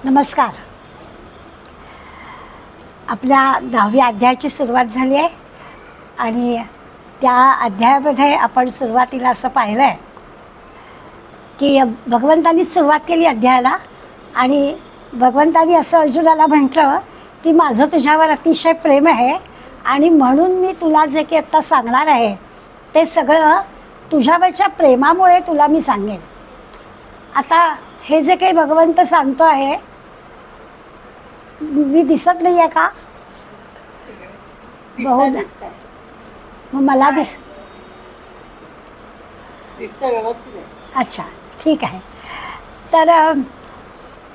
नमस्कार. आपल्या 10व्या अध्यायाची सुरुवात झाली आहे आणि त्या अध्यायामध्ये आपण सुरुवातीला असं पाहिलं आहे की भगवंतांनीच सुरुवात केली अध्यायाला आणि भगवंतांनी असं अर्जुनाला म्हटलं की माझं तुझ्यावर अतिशय प्रेम आहे आणि म्हणून मी तुला जे काही आत्ता सांगणार आहे ते सगळं तुझ्यावरच्या प्रेमामुळे तुला मी सांगेन. आता हे जे काही भगवंत सांगतो आहे मी दिसत नाही आहे का? बहुत मग मला अच्छा ठीक आहे. तर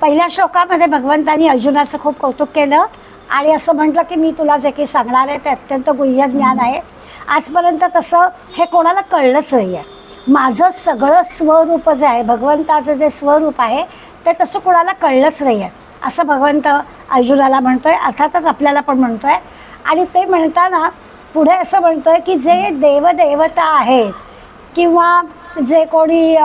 पहिल्या श्लोकामध्ये भगवंतांनी अर्जुनाचं खूप कौतुक केलं आणि असं म्हटलं की मी तुला जे काही सांगणार आहे ते अत्यंत गुह्य ज्ञान आहे. आजपर्यंत तसं हे कोणाला कळलंच नाही आहे. माझं सगळं स्वरूप जे आहे भगवंताचं जे स्वरूप आहे ते तसं कोणाला कळलंच नाही आहे असं भगवंत अर्जुनाला म्हणतोय. अर्थातच आपल्याला पण म्हणतोय आणि ते म्हणताना पुढे असं म्हणतोय की जे देवदेवता आहेत किंवा जे कोणी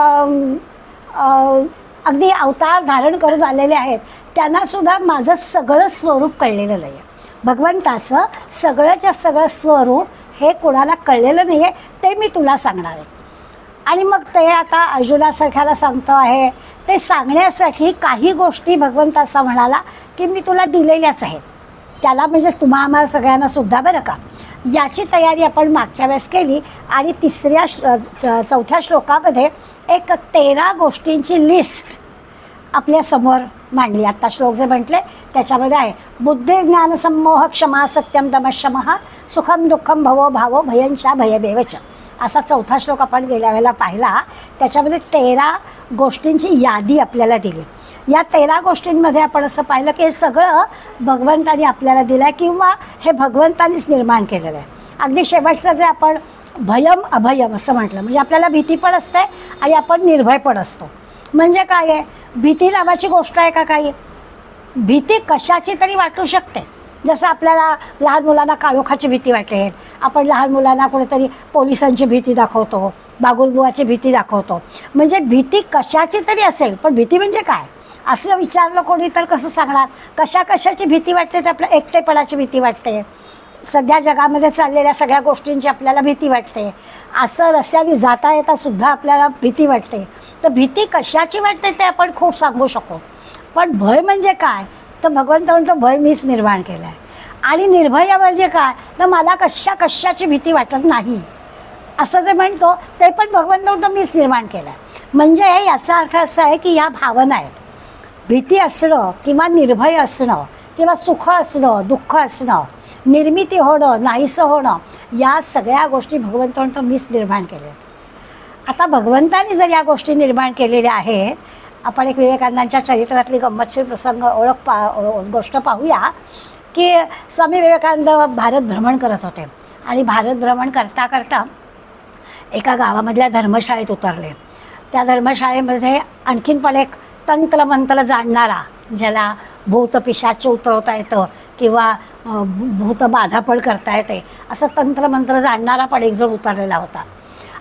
अगदी अवतार धारण करून आलेले आहेत त्यांनासुद्धा माझं सगळं स्वरूप कळलेलं नाही आहे. भगवंताचं सगळंच्या सगळं स्वरूप हे कोणाला कळलेलं नाही आहे ते मी तुला सांगणार आहे. आणि मग ते आता अर्जुनासारख्याला सांगतो आहे ते सांगण्यासाठी काही गोष्टी भगवंत असा म्हणाला की मी तुला दिलेल्याच आहेत. त्याला म्हणजे तुम्हा आम्हाला सगळ्यांना सुद्धा बरं का याची तयारी आपण मागच्या वेळेस केली आणि चौथ्या श्लोकामध्ये एक 13 गोष्टींची लिस्ट आपल्यासमोर मांडली. आत्ता श्लोक जे म्हटले त्याच्यामध्ये आहे बुद्धी ज्ञान संमोह क्षमा सत्यम दमशमः सुखम दुःखम भवो भावो भयंचा भयभेवच असा चौथा श्लोक आपण गेल्या वेळेला पाहिला. त्याच्यामध्ये 13 गोष्टींची यादी आपल्याला दिली. या 13 गोष्टींमध्ये आपण असं पाहिलं की हे सगळं भगवंतानी आपल्याला दिलं आहे किंवा हे भगवंतानीच निर्माण केलेलं आहे. अगदी शेवटचं जे आपण भयम अभयम असं म्हटलं म्हणजे आपल्याला भीती पण असते आणि आपण निर्भय पण असतो. म्हणजे काय आहे भीती नावाची गोष्ट आहे का? काही भीती कशाची तरी वाटू शकते. जसं आपल्याला लहान मुलांना काळोखाची भीती वाटेल, आपण लहान मुलांना कुठेतरी पोलिसांची भीती दाखवतो, बागुलबुवाची भीती दाखवतो. म्हणजे भीती कशाची तरी असेल पण भीती म्हणजे काय असं विचारलं कोणी तर कसं सांगणार? कशाची भीती वाटते? तर आपल्या एकटेपणाची भीती वाटते, सध्या जगामध्ये चाललेल्या सगळ्या गोष्टींची आपल्याला भीती वाटते, असं रस्त्याने जाता येता सुद्धा आपल्याला भीती वाटते. तर भीती कशाची वाटते ते आपण खूप सांगू शकतो. पण भय म्हणजे काय? तर भगवंत म्हणतो भय मीच निर्माण केलं आहे. आणि निर्भय म्हणजे काय? तर मला कशाची भीती वाटत नाही असं जे म्हणतो ते पण भगवंत म्हणतो मीच निर्माण केलं आहे. म्हणजे याचा अर्थ असा आहे की या भावना आहेत. भीती असणं किंवा निर्भय असणं किंवा सुख असणं दुःख असणं निर्मिती होणं नाहीसं होणं या सगळ्या गोष्टी भगवंत म्हणतो मीच निर्माण केल्या आहेत. आता भगवंतानी जर या गोष्टी निर्माण केलेल्या आहेत आपण एक विवेकानंदांच्या चरित्रातली गंमतशीर प्रसंग गोष्ट पाहूया की स्वामी विवेकानंद भारत भ्रमण करत होते आणि भारत भ्रमण करता करता एका गावामधल्या धर्मशाळेत उतरले. त्या धर्मशाळेमध्ये आणखीन पण एक तंत्रमंत्र जाणणारा ज्याला भूत पिशाच उतरवता येतं किंवा भूतबाधा पण करता येते असं तंत्रमंत्र जाणणारा पण एक जण उतरलेला होता.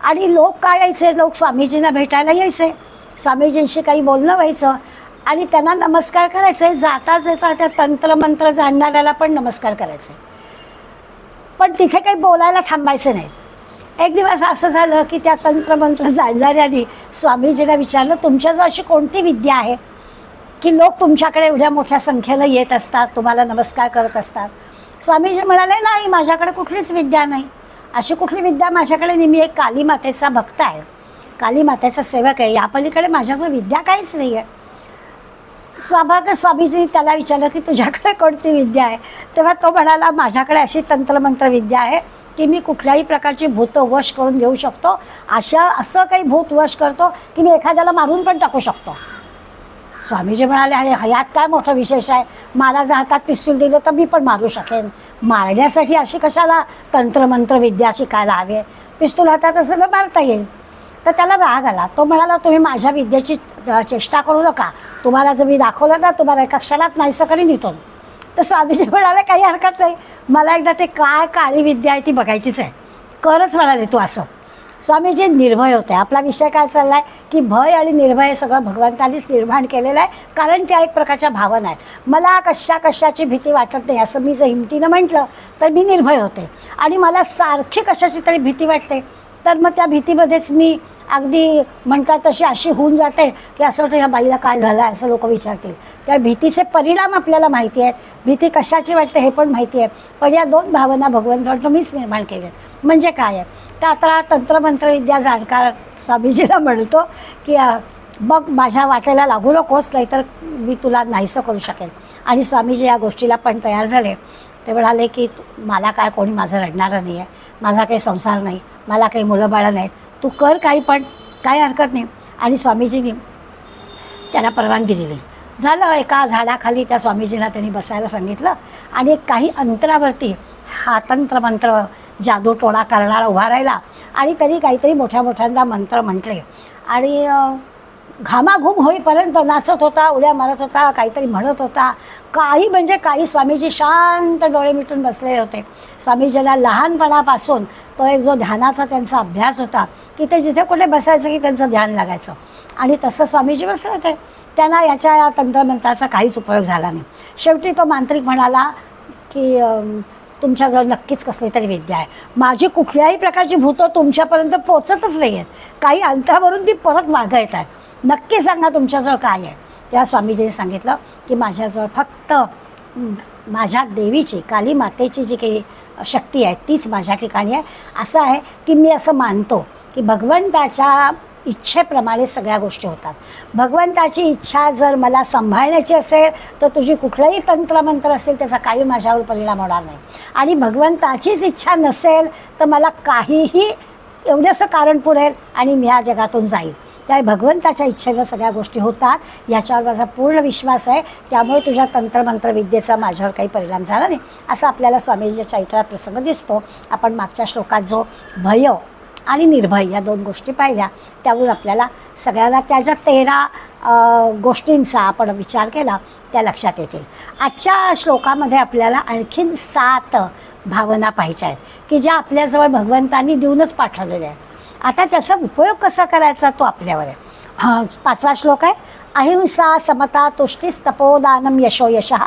आणि लोक काय यायचे? लोक स्वामीजींना भेटायला यायचे, स्वामीजींशी काही बोलणं व्हायचं आणि त्यांना नमस्कार करायचे. जाता जाता त्या तंत्रमंत्र जाणणाऱ्याला पण नमस्कार करायचे. पण तिथे काही बोलायला थांबायचं नाही. एक दिवस असं झालं की त्या तंत्रमंत्र जाणणाऱ्यांनी स्वामीजींना विचारलं तुमच्याजवळ अशी कोणती विद्या आहे की लोक तुमच्याकडे एवढ्या मोठ्या संख्येनं येत असतात, तुम्हाला नमस्कार करत असतात? स्वामीजी म्हणाले नाही माझ्याकडे कुठलीच विद्या नाही. अशी कुठली विद्या माझ्याकडे नाही, मी एक काली मातेचा भक्त आहे, काली मातेचा सेवक आहे, या पलीकडे माझ्याजवळ विद्या काहीच नाही आहे. स्वामीजींनी त्याला विचारलं की तुझ्याकडे कोणती विद्या आहे? तेव्हा तो म्हणाला माझ्याकडे अशी तंत्रमंत्र विद्या आहे की मी कुठल्याही प्रकारची भूत वश करून घेऊ शकतो. असं काही भूत वश करतो की मी एखाद्याला मारून पण टाकू शकतो. स्वामीजी म्हणाले अरे यात काय मोठं विशेष आहे? मला जर हातात पिस्तूल दिलं तर मी पण मारू शकेन. मारण्यासाठी अशी कशाला तंत्रमंत्र विद्या शिकायला हवे? पिस्तूल हातात असेल तर मारता येईल. तर त्याला राग आला. तो म्हणाला तुम्ही माझ्या विद्येची चेष्टा करू नका, तुम्हाला जर मी दाखवलं ना तुम्हाला एका क्षणात नाहीसं करीन इथून. तर स्वामीजी म्हणाले काही हरकत नाही, मला एकदा ते काय काळी विद्या आहे ती बघायचीच आहे, करच म्हणाले तू असं. स्वामीजी निर्भय होते. आपला विषय काय चालला आहे की भय आणि निर्भय हे सगळं भगवंतानीच निर्माण केलेलं आहे, कारण त्या एक प्रकारच्या भावना आहेत. मला कशाची भीती वाटत नाही असं मी जर हिमतीनं म्हटलं तर मी निर्भय होते. आणि मला सारखी कशाची तरी भीती वाटते तर मग त्या भीतीमध्येच मी अगदी म्हणतात तशी अशी होऊन जाते की असं वाटतं ह्या बाईला काय झालं असं लोक विचारतील. त्या भीतीचे परिणाम आपल्याला माहिती आहेत, भीती कशाची वाटते हे पण माहिती आहे. पण या दोन भावना भगवंतांचं मीच निर्माण केल्यात. म्हणजे काय आहे तर आता तंत्रमंत्रविद्या जाणकार स्वामीजीला म्हणतो की बघ माझ्या वाटेला लागू नकोस, नाहीतर मी तुला नाहीसं करू शकेल. आणि स्वामीजी या गोष्टीला पण तयार झाले. ते म्हणाले की मला काय कोणी माझं रडणारं नाही आहे, माझा काही संसार नाही, मला काही मुलं बाळं नाहीत, तू कर काही पण काही हरकत नाही. आणि स्वामीजींनी त्यांना परवानगी दिली. झालं एका झाडाखाली त्या स्वामीजींना त्यांनी बसायला सांगितलं आणि काही अंतरावरती हा तंत्रमंत्र जादूटोणा करणारा उभा राहिला आणि त्यांनी काहीतरी मोठ्यांदा मंत्र म्हटले आणि घामाघूम होईपर्यंत नाचत होता, उड्या मारत होता, काहीतरी म्हणत होता. काही म्हणजे काही स्वामीजी शांत डोळे मिटून बसलेले होते. स्वामीजीला लहानपणापासून तो एक जो ध्यानाचा त्यांचा अभ्यास होता की ते जिथे कुठे बसायचं की त्यांचं ध्यान लागायचं आणि तसं स्वामीजी बसले होते. त्यांना या तंत्रमंत्राचा काहीच उपयोग झाला नाही. शेवटी तो मांत्रिक म्हणाला की तुमच्याजवळ नक्कीच कसली तरी विद्या आहे, माझी कुठल्याही प्रकारची भूतं तुमच्यापर्यंत पोचतच नाही आहेत, काही अंतरावरून ती परत मागं येत आहेत, नक्की सांगा तुमच्याजवळ काय आहे. त्या स्वामीजींनी सांगितलं की माझ्याजवळ फक्त माझ्या देवीची काली मातेची जी काही शक्ती आहे तीच माझ्या ठिकाणी आहे. असं आहे की मी असं मानतो की भगवंताच्या इच्छेप्रमाणे सगळ्या गोष्टी होतात. भगवंताची इच्छा जर मला सांभाळण्याची असेल तर तुझी कुठलंही तंत्रमंत्र असेल त्याचा काही माझ्यावर परिणाम होणार नाही. आणि भगवंताचीच इच्छा नसेल तर मला काहीही एवढंसं कारण पुरेल आणि मी या जगातून जाईल. त्यामुळे भगवंताच्या इच्छेनं सगळ्या गोष्टी होतात याच्यावर माझा पूर्ण विश्वास आहे. त्यामुळे तुझ्या तंत्रमंत्रविद्येचा माझ्यावर काही परिणाम झाला नाही असं आपल्याला स्वामीजीच्या चैत्रात प्रसंग दिसतो. आपण मागच्या श्लोकात जो भय आणि निर्भय या दोन गोष्टी पाहिल्या त्यावरून आपल्याला सगळ्यांना त्याच्या 13 गोष्टींचा आपण विचार केला त्या लक्षात येतील. आजच्या श्लोकामध्ये आपल्याला आणखीन 7 भावना पाहिजे आहेत की ज्या आपल्याजवळ भगवंतांनी देऊनच पाठवलेल्या आहेत. आता त्याचा उपयोग कसा करायचा तो आपल्यावर आहे. 5वा श्लोक आहे अहिंसा समता तुष्टीस तपोदानम यशो यशः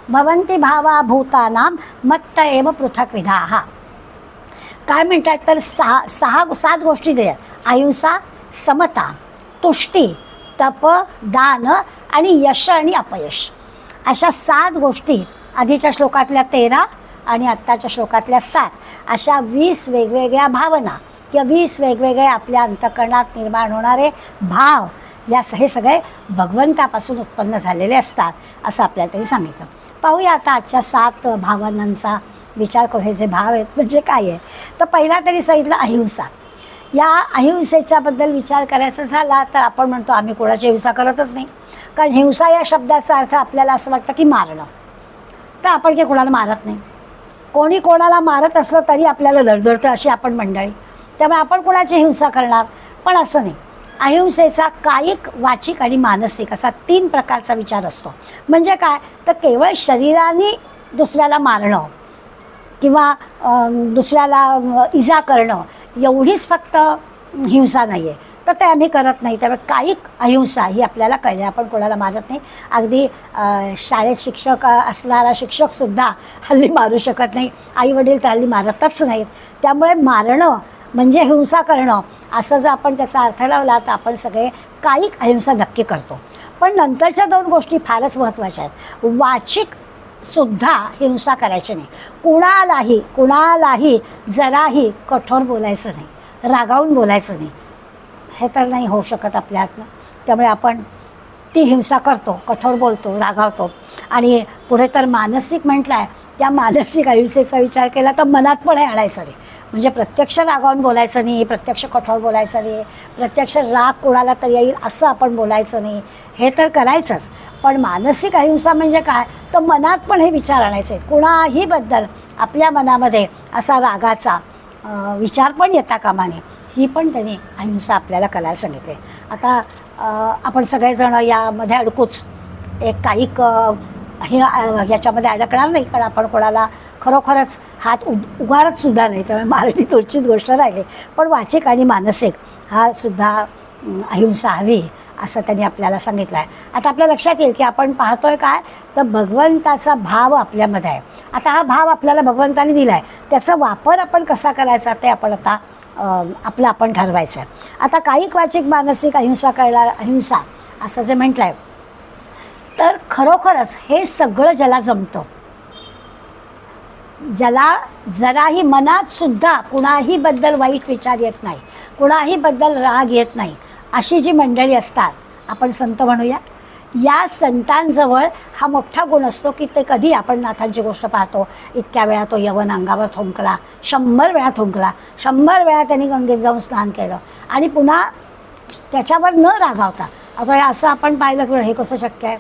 भवन्ति भावा भूतानां मत्त एव पृथक विधाः. काय म्हणतात तर 7 गोष्टी दिल्या. अहिंसा, समता, तुष्टी, तप, दान आणि यश आणि अपयश अशा 7 गोष्टी आधीच्या श्लोकातल्या 13 आणि आत्ताच्या श्लोकातल्या 7 अशा 20 वेगवेगळ्या भावना किंवा 20 वेगवेगळे आपल्या अंतःकरणात निर्माण होणारे भाव हे सगळे भगवंतापासून उत्पन्न झालेले असतात असं आपल्याला तरी सांगितलं. पाहूया आता आजच्या 7 भावनांचा विचार करू. हे जे भाव आहेत म्हणजे काय आहे तर पहिला तरी सांगितलं अहिंसा. या अहिंसेच्याबद्दल विचार करायचा झाला तर आपण म्हणतो आम्ही कोणाची हिंसा करतच नाही, कारण हिंसा या शब्दाचा अर्थ आपल्याला असं वाटतं की मारणं. तर आपण काही कोणाला मारत नाही. कोणी कोणाला मारत असलं तरी आपल्याला लढदडतं अशी आपण मंडळी, त्यामुळे आपण कोणाची हिंसा करणार. पण असं नाही. अहिंसेचा कायिक, वाचिक आणि मानसिक असा 3 प्रकारचा विचार असतो. म्हणजे काय तर केवळ शरीराने दुसऱ्याला मारणं किंवा दुसऱ्याला इजा करणं एवढीच फक्त हिंसा नाही आहे, तर ते आम्ही करत नाही. त्यामुळे कायिक अहिंसा ही आपल्याला कळली. आपण कोणाला मारत नाही. अगदी शाळेत शिक्षक असणारा शिक्षकसुद्धा हल्ली मारू शकत नाही. आईवडील तर हल्ली मारतच नाहीत. त्यामुळे मारणं म्हणजे हिंसा करणं असं जर आपण त्याचा अर्थ लावला तर आपण सगळे कायिक अहिंसा नक्की करतो. पण नंतरच्या 2 गोष्टी फारच महत्त्वाच्या आहेत. वाचिक सुद्धा हिंसा करायची नाही. कुणालाही जराही कठोर बोलायचं नाही, रागावून बोलायचं नाही. हे तर नाही होऊ शकत आपल्या हातनं. त्यामुळे आपण ती हिंसा करतो, कठोर बोलतो, रागावतो. आणि पुढे तर मानसिक म्हटलं आहे, त्या मानसिक अहिंसेचा विचार केला तर मनात पण हे आणायचं नाही. म्हणजे प्रत्यक्ष रागावून बोलायचं नाही, प्रत्यक्ष कठोर बोलायचं नाही, प्रत्यक्ष राग कोणाला तर येईल असं आपण बोलायचं नाही. हे तर करायचंच. पण मानसिक अहिंसा म्हणजे काय तर मनात पण हे विचार आणायचे. कुणाहीबद्दल आपल्या मनामध्ये असा रागाचा विचार पण येता कामा नये. ही पण त्यांनी अहिंसा आपल्याला करायला सांगितले. आता आपण सगळेजण यामध्ये अडकूच. एक कायिक हे याच्यामध्ये अडकणार नाही, कारण आपण कोणाला खरोखरच हात उगारत सुद्धा नाही, त्यामुळे मारणी दूरचीच गोष्ट राहिली. पण वाचिक आणि मानसिक हा सुद्धा अहिंसा हवी असं त्यांनी आपल्याला सांगितलं आहे. आता आपल्या लक्षात येईल की आपण पाहतोय काय, तर भगवंताचा भाव आपल्यामध्ये आहे. आता हा भाव आपल्याला भगवंताने दिला आहे, त्याचा वापर आपण कसा करायचा ते आपण आता आपण ठरवायचं आहे. आता कायिक वाचिक मानसिक अहिंसा अहिंसा असं जे म्हटलं आहे, तर खरोखरच हे सगळं ज्याला जमतं, ज्याला जराही मनात सुद्धा कुणाही बद्दल वाईट विचार येत नाही, कुणाही बद्दल राग येत नाही, अशी जी मंडळी असतात, आपण संत म्हणूया, या संतांजवळ हा मोठा गुण असतो की ते कधी, आपण नाथांची गोष्ट पाहतो, इतक्या वेळा तो यवन अंगावर थुंकला, 100 वेळा थुंकला, 100 वेळा त्यांनी गंगेत जाऊन स्नान केलं आणि पुन्हा त्याच्यावर न रागावता. आता हे असं आपण पाहिलं की हे कसं शक्य आहे,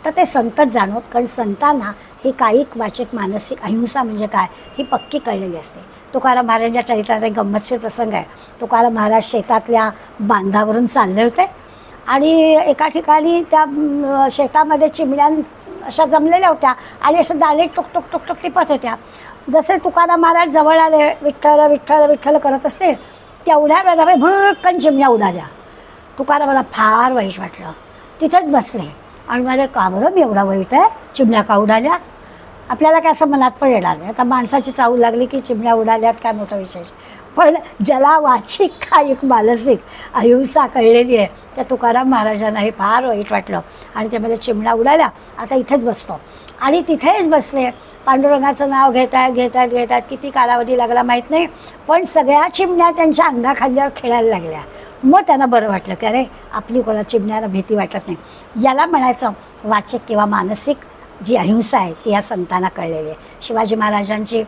तर ते संतच जाणवत, कारण संतांना ही कायिक वाचिक मानसिक अहिंसा म्हणजे काय ही पक्की कळलेली असते. तुकाराम महाराजांच्या चरित्रात एक गंमतशीर प्रसंग आहे. तुकाराम महाराज शेतातल्या बांधावरून चालले होते आणि एका ठिकाणी त्या शेतामध्ये चिमण्या अशा जमलेल्या होत्या आणि अशा दाणे टुक टुक टुक टुक टिपत होत्या. जसे तुकाराम महाराज जवळ आले, विठ्ठल विठ्ठल विठ्ठल करत असते, तेवढ्या वेळेला भुरकन चिमण्या उडाल्या. तुकारामाला फार वाईट वाटलं, तिथेच बसले आणि मला का बरं मी एवढा वाईट आहे, चिमण्या का उडाल्या. आपल्याला काय असं मनात पण येणार नाही, आता माणसाची चावल लागली की चिमण्या उडाल्यात काय मोठा विशेष. पण ज्याला वाचिक कायिक मानसिक अहिंसा कळलेली आहे, त्या तुकाराम महाराजांना हे फार वाईट वाटलं आणि त्यामध्ये चिमण्या उडाल्या. आता इथेच बसतो आणि तिथेच बसले, पांडुरंगाचं नाव घेतात घेतात घेतात, किती कालावधी लागला माहीत नाही, पण सगळ्या चिमण्या त्यांच्या अंगाखांद्यावर खेळायला लागल्या. मग त्यांना बरं वाटलं की अरे आपली कोणा चिमण्याला भीती वाटत नाही. याला म्हणायचं वाचिक किंवा मानसिक जी अहिंसा आहे ती या संतांना कळलेली आहे. शिवाजी महाराजांची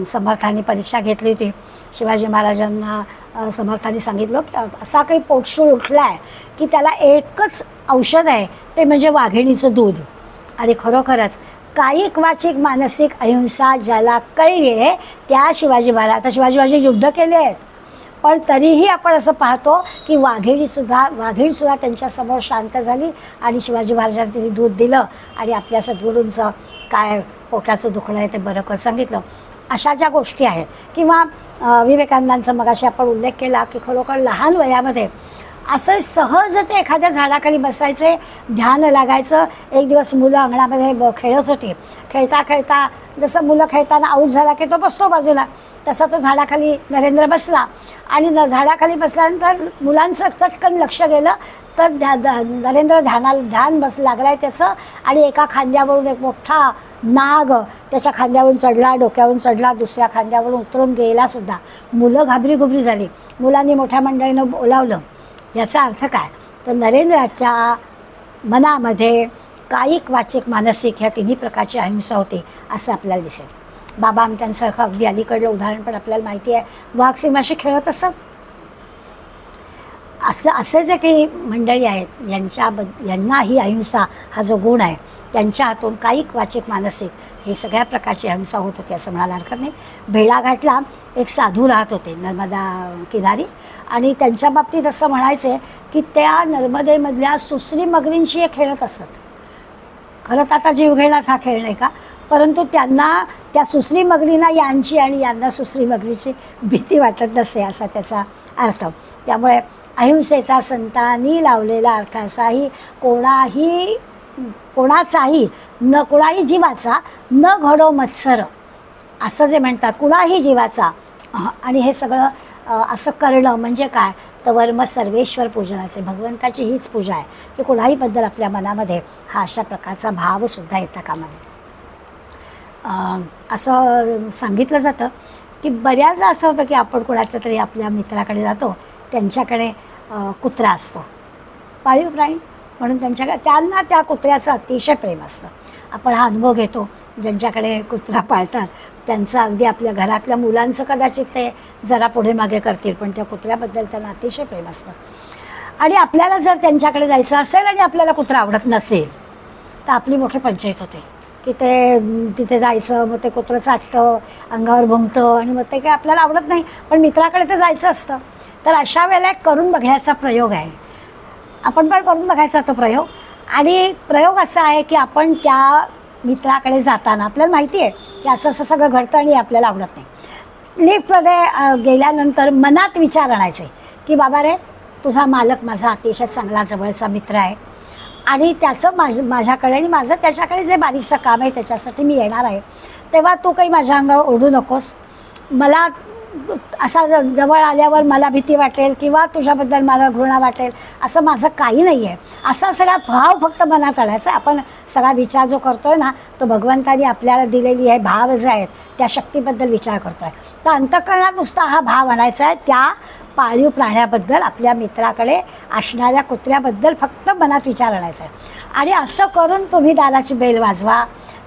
समर्थांनी परीक्षा घेतली होती. शिवाजी महाराजांना समर्थांनी सांगितलं की असा काही पोटशूळ उठला आहे की त्याला एकच औषध आहे, ते म्हणजे वाघिणीचं दूध. आणि खरोखरच कायिक वाचिक मानसिक अहिंसा ज्याला कळली आहे त्या शिवाजी महाराज, आता शिवाजी महाराज युद्ध केले आहेत, पण तरीही आपण असं पाहतो की वाघीणसुद्धा त्यांच्यासमोर शांत झाली आणि शिवाजी महाराजांनी तिने दूध दिलं आणि आपल्या सद्गुरूंचं काय पोटाचं दुखणं आहे ते बरं कर सांगितलं. अशा ज्या गोष्टी आहेत, किंवा विवेकानंदांचा मगाशी आपण उल्लेख केला की खरोखर लहान वयामध्ये असं सहज ते एखाद्या झाडाखाली बसायचे, ध्यान लागायचं. एक दिवस मुलं अंगणामध्ये खेळत होती, खेळता खेळता जसं मुलं खेळताना आऊट झाला की तो बसतो बाजूला, तसा तो झाडाखाली नरेंद्र बसला आणि झाडाखाली बसल्यानंतर मुलांचं चटकन लक्ष गेलं तर नरेंद्र ध्यान लागलाय त्याचं आणि एका खांद्यावरून एक मोठा नाग त्याच्या खांद्यावरून चढला, डोक्यावरून चढला, दुसऱ्या खांद्यावरून उतरून गेलासुद्धा. मुलं घाबरीघुबरी झाली. मुलांनी मोठ्या मंडळीनं बोलावलं. याचा अर्थ काय, तर नरेंद्राच्या मनामध्ये कायिक वाचिक मानसिक ह्या तिन्ही प्रकारची अहिंसा होती असं आपल्याला दिसेल. बाबा आमट्यांसारखं अगदी अलीकडलं उदाहरण पण आपल्याला माहिती आहे, वाघ सिंहाशी खेळत असत. असे जे काही मंडळी आहेत यांना ही अहिंसा हा जो गुण आहे त्यांच्या हातून कायिक वाचिक मानसिक हे सगळ्या प्रकारची अहिंसा होत होती असं म्हणायला हरकत नाही. भेळाघाटला एक साधू राहत होते नर्मदा किनारी आणि त्यांच्या बाबतीत असं म्हणायचं की त्या नर्मदेमधल्या सुसरी मगरींशी हे खेळत असत. खरं तर आता जीवघेणाच हा खेळ नाही का, परंतु त्यांना त्या सुसरी मगरींना यांची आणि यांना सुसरी मगरीची भीती वाटत नसे असा त्याचा अर्थ. त्यामुळे अहिंसेचा संतांनी लावलेला अर्थ असाही कोणाचाही जीवाचा न घडो मत्सर असं जे म्हणतात, कुणाही जीवाचा. आणि हे सगळं असं करणं म्हणजे काय, तर वर्म सर्वेश्वर पूजनाचे, भगवंताची हीच पूजा आहे की कुणाही बद्दल आपल्या मनामध्ये हा अशा प्रकारचा भावसुद्धा येता कामा नये. असं सांगितलं जातं की बऱ्याचदा असं होतं की आपण कोणाच्या तरी आपल्या मित्राकडे जातो, त्यांच्याकडे कुत्रा असतो, पाळीव प्राणी म्हणून त्यांना त्या कुत्र्याचं अतिशय प्रेम असतं. आपण हा अनुभव घेतो, ज्यांच्याकडे कुत्रा पाळतात त्यांचं अगदी आपल्या घरातल्या मुलांचं कदाचित ते जरा पुढे मागे करतील, पण त्या कुत्र्याबद्दल त्यांना अतिशय प्रेम असतं. आणि आपल्याला जर त्यांच्याकडे जायचं असेल आणि आपल्याला कुत्रा आवडत नसेल तर आपली मोठी पंचायत होते की तिथे जायचं, मग ते कुत्रं चाटतं, अंगावर भुंकतं आणि मग ते काही आपल्याला आवडत नाही, पण मित्राकडे ते जायचं असतं. तर अशा वेळेला करून बघण्याचा प्रयोग आहे, आपण पण करून बघायचा तो प्रयोग. आणि प्रयोग असा आहे की आपण त्या मित्राकडे जाताना आपल्याला माहिती आहे की असं असं सगळं घडतं आणि आपल्याला आवडत नाही. लिफ्टमध्ये गेल्यानंतर मनात विचार आणायचे की बाबा रे, तुझा मालक माझा अतिशय चांगला जवळचा मित्र आहे आणि त्याचं माझ्याकडे आणि माझं त्याच्याकडे जे बारीकसं काम आहे त्याच्यासाठी मी येणार आहे, तेव्हा तू काही माझ्या अंगावर ओढू नकोस. मला असा जवळ आल्यावर मला भीती वाटेल किंवा तुझ्याबद्दल मला घृणा वाटेल असं माझं काही नाही आहे. असा सगळा भाव फक्त मनात आणायचा. आपण सगळा विचार जो करतोय ना, तो भगवंतानी आपल्याला दिलेली आहे भाव जे आहेत त्या शक्तीबद्दल विचार करतोय. तर अंतःकरणात नुसता हा भाव आणायचा आहे. त्या पाळीव प्राण्याबद्दल, आपल्या मित्राकडे असणाऱ्या कुत्र्याबद्दल फक्त मनात विचार आणायचा आहे. आणि असं करून तुम्ही दाराची बेल वाजवा.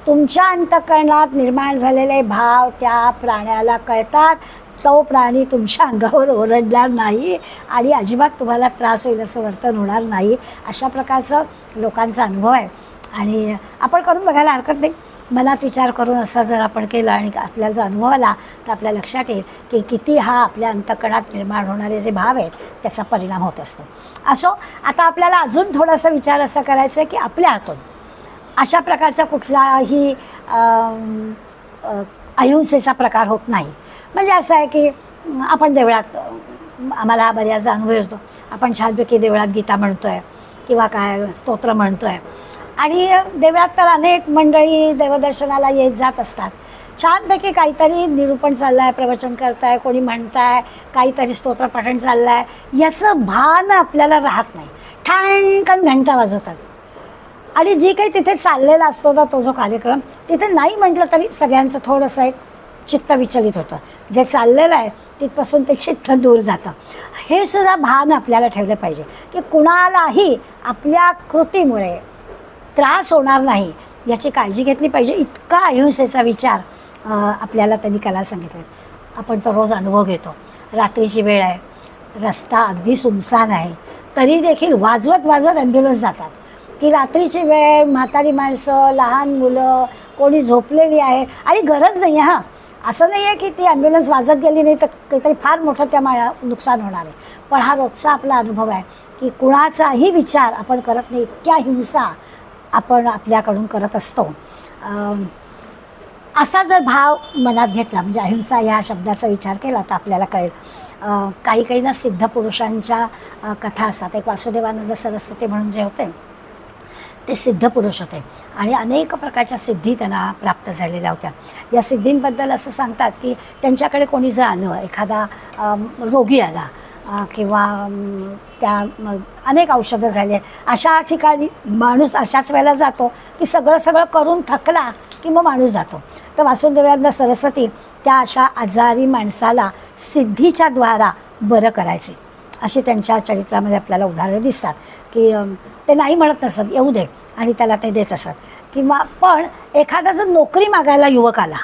तुमच्या अंतःकरणात निर्माण झालेले भाव त्या प्राण्याला कळतात. तो प्राणी तुमच्या अंगावर ओरडणार नाही आणि अजिबात तुम्हाला त्रास होईल असं वर्तन होणार नाही. अशा प्रकारचं लोकांचा अनुभव आहे आणि आपण करून बघायला हरकत नाही. मनात विचार करून असं जर आपण केलं आणि आपल्याला जर अनुभव आला तर आपल्या लक्षात येईल की किती हा आपल्या अंतःकरणात निर्माण होणारे जे भाव आहेत त्याचा परिणाम होत असतो. असो, आता आपल्याला अजून थोडासा विचार असा करायचा आहे की आपल्या हातून अशा प्रकारचा कुठलाही अहिंसेचा प्रकार होत नाही. म्हणजे असं आहे की आपण देवळात, आम्हाला बऱ्याचदा अनुभव येतो, आपण छानपैकी देवळात गीता म्हणतो आहे किंवा काय स्तोत्र म्हणतो आहे आणि देवळात तर अनेक मंडळी देवदर्शनाला येत जात असतात. छानपैकी काहीतरी निरूपण चाललं आहे, प्रवचन करताय, कोणी म्हणताय, काहीतरी स्तोत्रपठण चाललं आहे, याचं भान आपल्याला राहत नाही. ठाणकन घंटा वाजवतात आणि जी काही तिथे चाललेला असतो ना तो जो कार्यक्रम, तिथे नाही म्हटलं तरी सगळ्यांचं थोडंसं एक चित्त विचलित होतं. जे चाललेलं आहे तिथपासून ते चित्त दूर जातं. हे सुद्धा भान आपल्याला ठेवलं पाहिजे की कुणालाही आपल्या कृतीमुळे त्रास होणार नाही याची काळजी घेतली पाहिजे. इतका अहिंसेचा विचार आपल्याला त्यांनी करायला सांगितले. आपण तो रोज अनुभव घेतो. रात्रीची वेळ आहे, रस्ता अगदी सुनसान आहे, तरी देखील वाजवत वाजवत ॲम्ब्युलन्स जातात. की रात्रीची वेळ, म्हातारी माणसं, लहान मुलं, कोणी झोपलेली आहे आणि गरज नाही आहे. हां, असं नाही आहे की ती ॲम्ब्युलन्स वाजत गेली नाही तर काहीतरी फार मोठं त्या नुकसान होणार आहे. पण हा रोजचा आपला अनुभव आहे की कुणाचाही विचार आपण करत नाही, इतक्या हिंसा आपण आपल्याकडून करत असतो. असा जर भाव मनात घेतला, म्हणजे अहिंसा ह्या शब्दाचा विचार केला तर आपल्याला कळेल. काही काही ना सिद्ध पुरुषांच्या कथा असतात. एक वासुदेवानंद सरस्वती म्हणून जे होते ते सिद्ध पुरुष होते आणि अनेक प्रकारच्या सिद्धी त्यांना प्राप्त झालेल्या होत्या. या सिद्धींबद्दल असं सांगतात की त्यांच्याकडे कोणी जर आलं, एखादा रोगी आला किंवा त्या अनेक औषधं झाले, अशा ठिकाणी माणूस अशाच वेळेला जातो की सगळं करून थकला की मग माणूस जातो. तर वासुदेवानंद सरस्वती त्या अशा आजारी माणसाला सिद्धीच्या द्वारा बरं करायचे. अशी त्यांच्या चरित्रामध्ये आपल्याला उदाहरणं दिसतात की ते नाही म्हणत नसत, येऊ दे, आणि त्याला ते देत असत. किंवा पण एखादा जर नोकरी मागायला युवक आला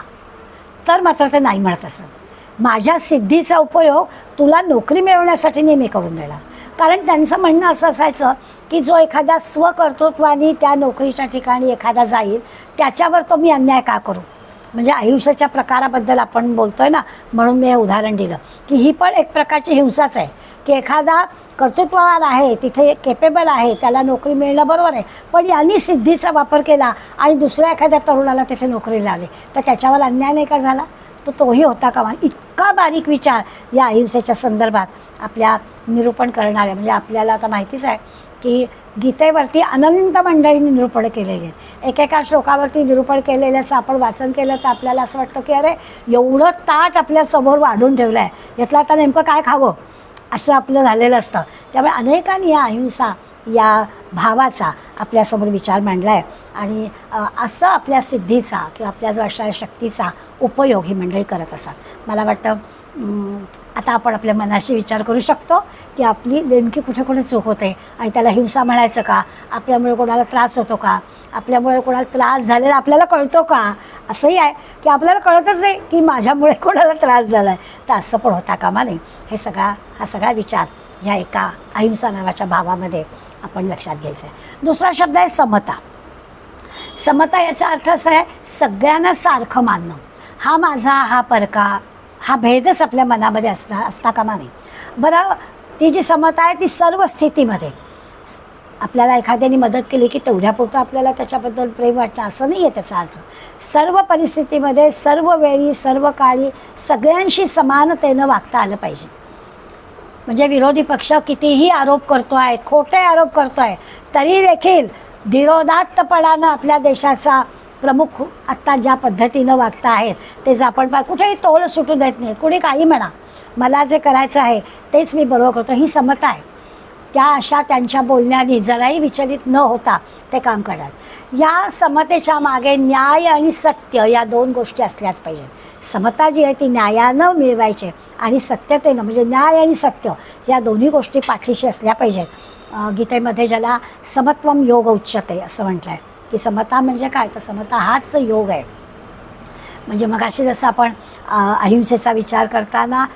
तर मात्र ते नाही म्हणत असत. माझ्या सिद्धीचा उपयोग तुला नोकरी मिळवण्यासाठी नाही मी करून देणार. कारण त्यांचं म्हणणं असं असायचं की जो एखाद्या स्वकर्तृत्वाने त्या नोकरीच्या ठिकाणी एखादा जाईल त्याच्यावर तो मी अन्याय का करू. म्हणजे अहिंसेच्या प्रकाराबद्दल आपण बोलतोय ना, म्हणून मी हे उदाहरण दिलं की ही पण एक प्रकारची हिंसाच आहे की एखादा कर्तृत्ववान आहे, तिथे केपेबल आहे, त्याला नोकरी मिळणं बरोबर आहे, पण यांनी सिद्धीचा वापर केला आणि दुसऱ्या एखाद्या तरुणाला तिथे नोकरी लावली तर त्याच्यावर अन्याय नाही का झाला. तर तोही होता कामा. इतका बारीक विचार या अहिंसेच्या संदर्भात आपल्या निरूपण करणारे, म्हणजे आपल्याला आता माहितीच आहे की गीतेवरती अनंत मंडळींनी निरूपण केलेले आहेत. एकेका श्लोकावरती निरूपण केलेल्याचं आपण वाचन केलं तर आपल्याला असं वाटतं की अरे एवढं ताट आपल्यासमोर वाढून ठेवलं आहे, यातलं आता नेमकं काय खावं असं आपलं झालेलं असतं. त्यामुळे अनेकांनी या अहिंसा या भावाचा आपल्यासमोर विचार मांडला आहे आणि असं आपल्या सिद्धीचा किंवा आपल्या जो असणाऱ्या शक्तीचा उपयोग ही मंडळी करत असतात. मला वाटतं आता आपण आपल्या मनाशी विचार करू शकतो की आपली नेमकी कुठे कुठे चूक होते आणि त्याला हिंसा म्हणायचं का, आपल्यामुळे कोणाला त्रास होतो का, आपल्यामुळे कोणाला त्रास झालेला आपल्याला कळतो का. असंही आहे की आपल्याला कळतच नाही की माझ्यामुळे कोणाला त्रास झाला आहे, तर असं पण होता कामा नये. हा सगळा विचार ह्या एका अहिंसा नावाच्या भावामध्ये आपण लक्षात घ्यायचं आहे. दुसरा शब्द आहे समता. समता याचा अर्थ असा आहे सगळ्यांना सारखं मानणं. हा माझा, हा परका, हा भेदच आपल्या मनामध्ये असता कामा नये. बरं, ती जी समता आहे ती सर्व स्थितीमध्ये, आपल्याला एखाद्याने मदत केली की तेवढ्यापुरतं आपल्याला त्याच्याबद्दल प्रेम वाटतं असं नाही आहे त्याचा अर्थ. सर्व परिस्थितीमध्ये, सर्व वेळी, सर्व काळी सगळ्यांशी समानतेनं वागता आलं पाहिजे. म्हणजे विरोधी पक्ष कितीही आरोप करतो आहे, खोटे आरोप करतो आहे, तरी देखील धीरोदात्तपणानं आपल्या देशाचा प्रमुख आत्ता ज्या पद्धतीनं वागता आहेत ते जर आपण कुठेही तोल सुटू देत नाहीत. कुणी काही म्हणा, मला जे करायचं आहे तेच मी बरोबर करतो, ही समता आहे. त्या अशा त्यांच्या बोलण्याने जराही विचलित न होता ते काम करतात. या समतेच्या मागे न्याय आणि सत्य या दोन गोष्टी असल्याच पाहिजेत. समता जी आहे ती न्यायानं मिळवायचे आणि सत्यतेनं, म्हणजे न्याय आणि सत्य या दोन्ही गोष्टी पाठीशी असल्या पाहिजेत. गीतेमध्ये ज्याला समत्वम योग उच्यते असं म्हटलं आहे की समता म्हणजे काय, तर समता हाच योग आहे. म्हणजे मग अशी जसं आपण अहिंसेचा विचार करताना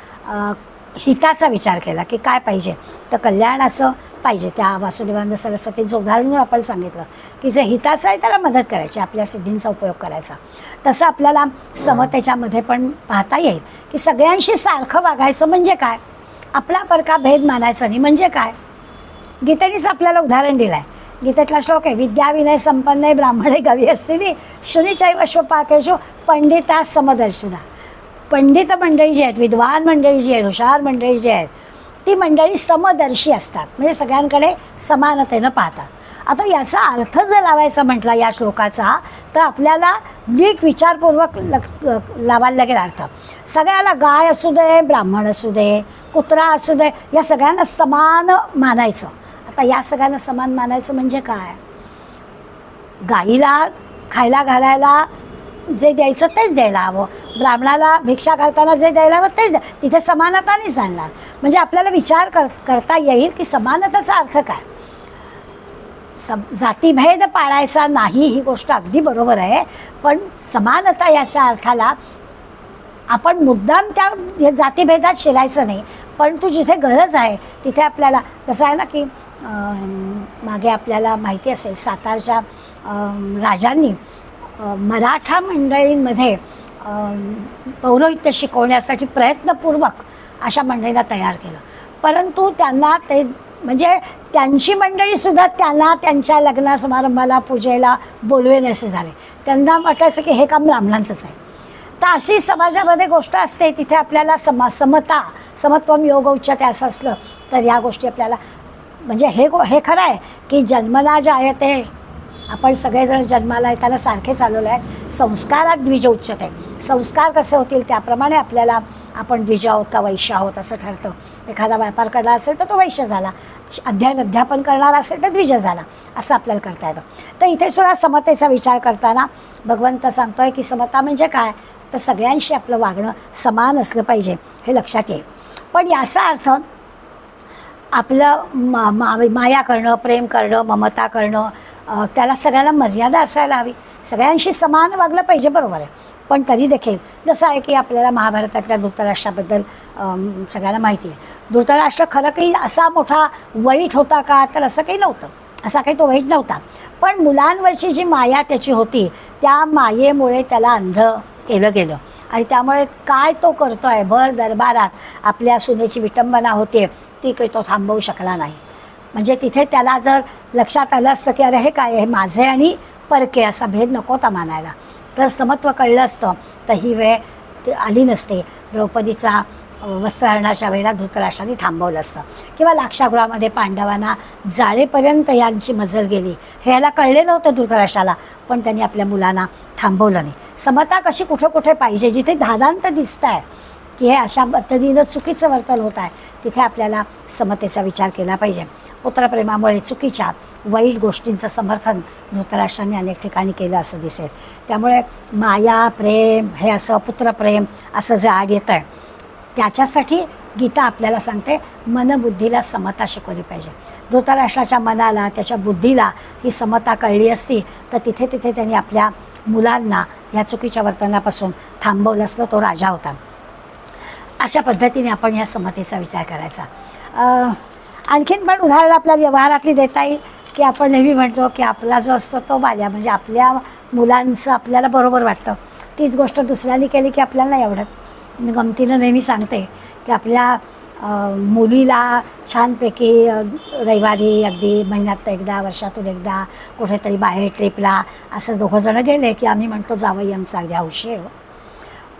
हिताचा विचार केला की काय पाहिजे, तर कल्याणाचं पाहिजे. त्या वासुदेवानंद सरस्वतींचं उदाहरण आपण सांगितलं की जे हिताचं आहे त्याला मदत करायची, आपल्या सिद्धींचा उपयोग करायचा. तसं आपल्याला समतेच्यामध्ये पण पाहता येईल की सगळ्यांशी सारखं वागायचं म्हणजे काय, आपला परका भेद मानायचा नाही म्हणजे काय. गीतेनेच आपल्याला उदाहरण दिलं आहे. गीतेतला श्लोक आहे, विद्या विनय संपन्न ब्राह्मणे गवी असतील शुनीचैव श्वपाकेषु पंडिता समदर्शिना. पंडित मंडळी जी आहेत, विद्वान मंडळी जी आहेत, हुशार मंडळी जी आहेत, ती मंडळी समदर्शी असतात, म्हणजे सगळ्यांकडे समानतेनं पाहतात. आता याचा अर्थ जर लावायचा म्हटला या श्लोकाचा, तर आपल्याला नीट विचारपूर्वक लावायला लागेल अर्थ. सगळ्याला गाय असू दे, ब्राह्मण असू दे, कुत्रा असू दे, या सगळ्यांना समान मानायचं. आता या सगळ्यांना समान मानायचं म्हणजे काय, गाईला खायला घालायला जे द्यायचं तेच द्यायला हवं, ब्राह्मणाला भिक्षा घालताना जे द्यायला हवं तेच द्या. तिथे समानता नाही जाणणार. म्हणजे आपल्याला विचार करता येईल की समानतेचा अर्थ काय. जातीभेद पाळायचा नाही ही गोष्ट अगदी बरोबर आहे, पण समानता याच्या अर्थाला आपण मुद्दाम त्या जातीभेदात शिरायचं नाही, पण तू जिथे गरज आहे तिथे आपल्याला, जसं आहे ना की मागे आपल्याला माहिती असेल सातारच्या राजांनी मराठा मंडळींमध्ये पौरोहित्य शिकवण्यासाठी प्रयत्नपूर्वक अशा मंडळींना तयार केलं. परंतु त्यांना ते, म्हणजे त्यांची मंडळीसुद्धा त्यांना त्यांच्या लग्न समारंभाला पूजेला बोलवे नसे झाले. त्यांना वाटायचं की हे काम ब्राह्मणांचंच आहे. तर अशी समाजामध्ये गोष्ट असते, तिथे आपल्याला समता, समत्वम योग उच्यते असं असलं तर या गोष्टी आपल्याला, म्हणजे हे खरं आहे की जन्मना जे आहे ते आपण सगळेजण जन्माला येताना सारखे चालवलं आहे. संस्कारात द्विज उच्यते, संस्कार कसे होतील त्याप्रमाणे आपल्याला आपण द्विज आहोत का वैश्य आहोत असं ठरतं. एखादा व्यापार करणार असेल तर तो वैश्य झाला, अध्यापन करणार असेल तर द्विज झाला, असं आपल्याला करता येतं. तर इथे सुद्धा समतेचा विचार करताना भगवंत सांगतोय की समता म्हणजे काय, तर सगळ्यांशी आपलं वागणं समान असलं पाहिजे हे लक्षात येईल. पण याचा अर्थ आपलं माया करणं, प्रेम करणं, ममता करणं, त्याला सगळ्यांना मर्यादा असायला हवी. सगळ्यांशी समान वागलं पाहिजे, बरोबर आहे. पण तरी देखील जसं आहे की आपल्याला महाभारतातल्या धृतराष्ट्राबद्दल सगळ्यांना माहिती आहे. धृतराष्ट्र खरं काही असा मोठा वाईट होता का, तर असं काही नव्हतं, असा काही तो वाईट नव्हता. पण मुलांवरची जी माया त्याची होती त्या मायेमुळे त्याला अंध केलं गेलं आणि त्यामुळे काय तो करतो आहे, भर दरबारात आपल्या सुनेची विटंबना होते ती काही तो थांबवू शकला नाही. म्हणजे तिथे त्याला जर लक्षात आलं असतं की अरे हे काय, हे माझे आणि परके असा भेद नको होता मानायला, तर समत्व कळलं असतं तर ही वेळ आली नसते. द्रौपदीचा वस्त्रहरणाच्या वेळेला धृतराष्ट्राने थांबवलं असतं, किंवा लाक्षागृहामध्ये पांडवांना जाळेपर्यंत यांची मजल गेली हे याला कळले नव्हतं धृतराष्ट्राला, पण त्यांनी आपल्या मुलांना थांबवलं नाही. समता कशी कुठे कुठे पाहिजे, जिथे धादांत दिसत आहे की हे अशा पद्धतीनं चुकीचं वर्तन होत आहे तिथे आपल्याला समतेचा विचार केला पाहिजे. पुत्रप्रेमामुळे चुकीच्या वाईट गोष्टींचं समर्थन धृतराष्ट्रांनी अनेक ठिकाणी केलं असं दिसेल. त्यामुळे माया, प्रेम, हे असं पुत्रप्रेम असं जे आड येतं आहे त्याच्यासाठी गीता आपल्याला सांगते मनबुद्धीला समता शिकवली पाहिजे. धृतराष्ट्राच्या मनाला, त्याच्या बुद्धीला ही समता कळली असती तर तिथे तिथे त्यांनी आपल्या मुलांना ह्या चुकीच्या वर्तनापासून थांबवलं असलं, तो राजा होता. अशा पद्धतीने आपण ह्या समतेचा विचार करायचा. आणखीन पण उदाहरण आपल्या व्यवहारातली देता येईल की आपण नेहमी म्हणतो की आपला जो असतो तो बाल्या, म्हणजे आपल्या मुलांचं आपल्याला बरोबर वाटतं, तीच गोष्ट दुसऱ्यांनी केली की आपल्याला नाही आवडत. मी गमतीनं नेहमी सांगते की आपल्या मुलीला छानपैकी रविवारी अगदी महिन्यात एकदा वर्षातून एकदा कुठेतरी बाहेर ट्रिपला असं दोघंजणं गेले की आम्ही म्हणतो जावई आमचा अगदी हौशी आहे.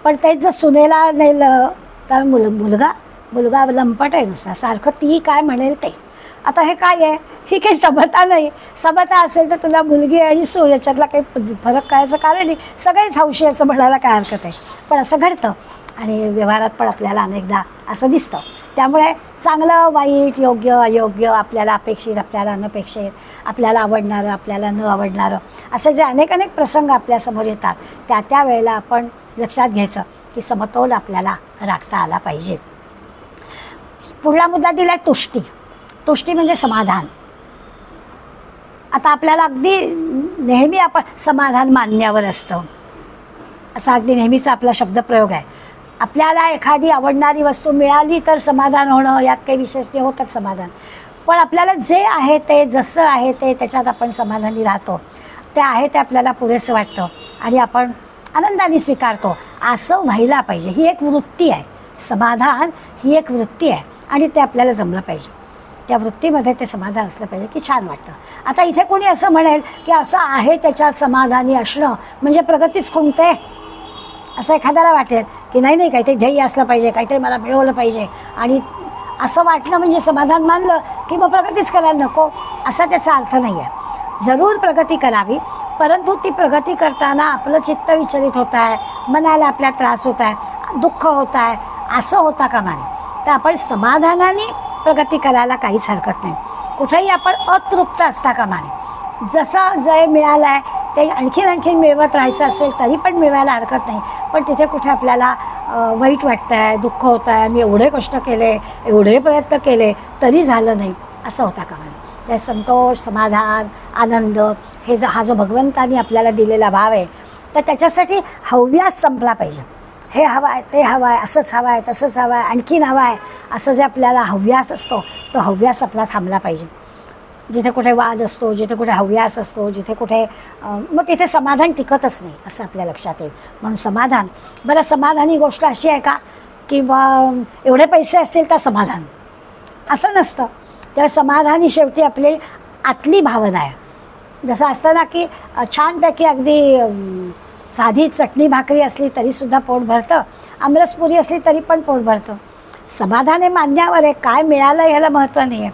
पण तेच जर सुनेला नेलं तर मुलगा लंपट आहे नुसता, सारखं ती काय म्हणेल ते. आता हे काय आहे, ही काही समता नाही. समता असेल तर तुला मुलगी आणि सून याच्यातला काही फरक करायचं कारण नाही, सगळेच हौशी असं म्हणायला काय हरकत आहे. पण असं घडतं आणि व्यवहारात पण आपल्याला अनेकदा असं दिसतं. त्यामुळे चांगलं वाईट, योग्य अयोग्य, आपल्याला अपेक्षित आपल्याला अनपेक्षित, आपल्याला आवडणारं आपल्याला न आवडणारं, असे जे अनेक प्रसंग आपल्यासमोर येतात त्या वेळेला आपण लक्षात घ्यायचं की समतोल आपल्याला राखता आला पाहिजे. पुढला मुद्दा दिला आहे तुष्टी. तुष्टी म्हणजे समाधान. आता आपल्याला अगदी नेहमी आपण समाधान मानण्यावर असतं, असा अगदी नेहमीचा आपला शब्दप्रयोग आहे. आपल्याला एखादी आवडणारी वस्तू मिळाली तर समाधान होणं, यात काही विशेष ते होतच समाधान. पण आपल्याला जे आहे ते, जसं आहे ते, त्याच्यात आपण समाधानी राहतो. ते आहे ते आपल्याला पुरेसं वाटतं आणि आपण आनंदाने स्वीकारतो. असं व्हायला पाहिजे. ही एक वृत्ती आहे. समाधान ही एक वृत्ती आहे आणि ते आपल्याला जमलं पाहिजे. त्या वृत्तीमध्ये ते समाधान असलं पाहिजे की छान वाटतं. आता इथे कोणी असं म्हणेल की असं आहे त्याच्यात समाधानी असणं म्हणजे प्रगतीच खुंटते, असं एखाद्याला वाटेल की नाही काहीतरी ध्येय असलं पाहिजे, काहीतरी मला मिळवलं पाहिजे, आणि असं वाटणं म्हणजे समाधान मानलं की मग प्रगतीच करायला नको, असा त्याचा अर्थ नाही आहे. जरूर प्रगती करावी, परंतु ती प्रगती करताना आपलं चित्त विचलित होत आहे, मनाला आपल्या त्रास होत आहे, दुःख होत आहे, असं होता कामा नये. तर आपण समाधानाने प्रगती करायला काहीच हरकत नाही. कुठेही आपण अतृप्त असता कामा नये. जसं जय मिळालं आहे ते आणखीन मिळवत राहायचं असेल तरी पण मिळवायला हरकत नाही. पण तिथे कुठे आपल्याला वाईट वाटतं आहे, दुःख होतं आहे, मी एवढे कष्ट केले, एवढे प्रयत्न केले तरी झालं नाही, असं होता कामा नये. त्या संतोष, समाधान, आनंद हे हा जो भगवंतानी आपल्याला दिलेला भाव आहे, तर त्याच्यासाठी हव्यास संपला पाहिजे. हे हवं आहे, ते हवं आहे, असंच हवं आहे, तसंच हवं आहे, आणखीन हवं आहे, असं जे आपल्याला हव्यास असतो तो हव्यास आपला थांबला पाहिजे. जिथे कुठे वाद असतो, जिथे कुठे हव्यास असतो, जिथे कुठे मग तिथे समाधान टिकतच नाही, असं आपल्या लक्षात येईल. म्हणून समाधान, बरं समाधान ही गोष्ट अशी आहे का की एवढे पैसे असतील तर समाधान, असं नसतं. तर समाधानी शेवटी आपली आतली भावना आहे. जसं असतं ना की छानपैकी अगदी साधी चटणी भाकरी असली तरीसुद्धा पोट भरतं, आमरसपुरी असली तरी पण पोट भरतं. समाधान हे मान्यावर आहे, काय मिळालं ह्याला महत्त्व नाही आहे.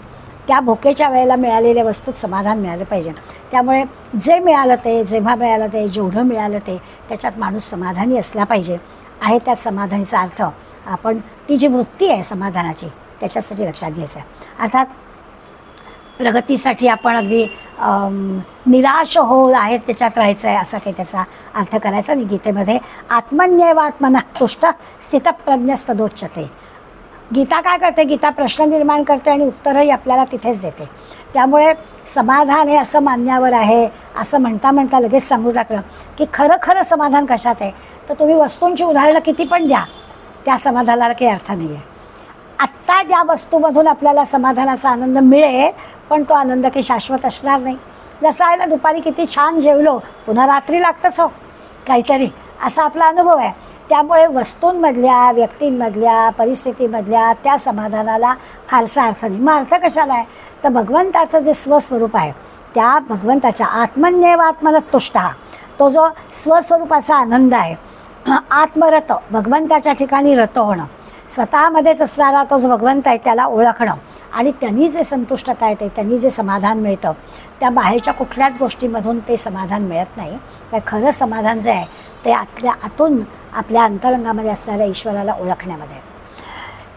त्या भुकेच्या वेळेला मिळालेल्या वस्तूत समाधान मिळालं पाहिजे. त्यामुळे जे मिळालं ते, जेव्हा मिळालं ते, जेवढं मिळालं ते, त्याच्यात माणूस समाधानी असला पाहिजे. आहे त्यात समाधानीचा अर्थ आपण ती जी वृत्ती आहे समाधानाची त्याच्यासाठी लक्षात घ्यायचं आहे. अर्थात प्रगतीसाठी आपण अगदी निराश होऊन आहेत त्याच्यात राहायचं आहे असा काही त्याचा अर्थ करायचा नाही. गीतेमध्ये आत्मन्येवात्मनः तुष्ट स्थितप्रज्ञस्तदोच्यते. गीता काय करते, गीता प्रश्न निर्माण करते आणि उत्तरही आपल्याला तिथेच देते. त्यामुळे समाधान हे असं मान्यावर आहे असं म्हणता लगेच सांगू टाकलं की खरं समाधान कशात आहे, तर तुम्ही वस्तूंची उदाहरणं किती पण द्या, त्या समाधानाला काही अर्थ नाही आहे. आत्ता ज्या वस्तूमधून आपल्याला समाधानाचा आनंद मिळेल, पण तो आनंद काही शाश्वत असणार नाही. जसं आहे ना, दुपारी किती छान जेवलो, पुन्हा रात्री लागतंच हो काहीतरी, असा आपला अनुभव आहे. त्यामुळे वस्तूंमधल्या, व्यक्तींमधल्या, परिस्थितीमधल्या त्या समाधानाला फारसा अर्थ नाही. मग अर्थ कशाला आहे, तर भगवंताचं जे स्वस्वरूप आहे त्या भगवंताच्या आत्मन्येवात्मनः तुष्टः, तो जो स्वस्वरूपाचा आनंद आहे, आत्मरत, भगवंताच्या ठिकाणी रत होणं, स्वतःमध्येच असणारा तो जो भगवंत आहे त्याला ओळखणं आणि त्यांनी जे संतुष्टता येते, त्यांनी जे समाधान मिळतं, त्या बाहेरच्या कुठल्याच गोष्टीमधून ते समाधान मिळत नाही. त्या खरं समाधान जे आहे ते आपल्या आतून आपल्या अंतरंगामध्ये असणाऱ्या ईश्वराला ओळखण्यामध्ये.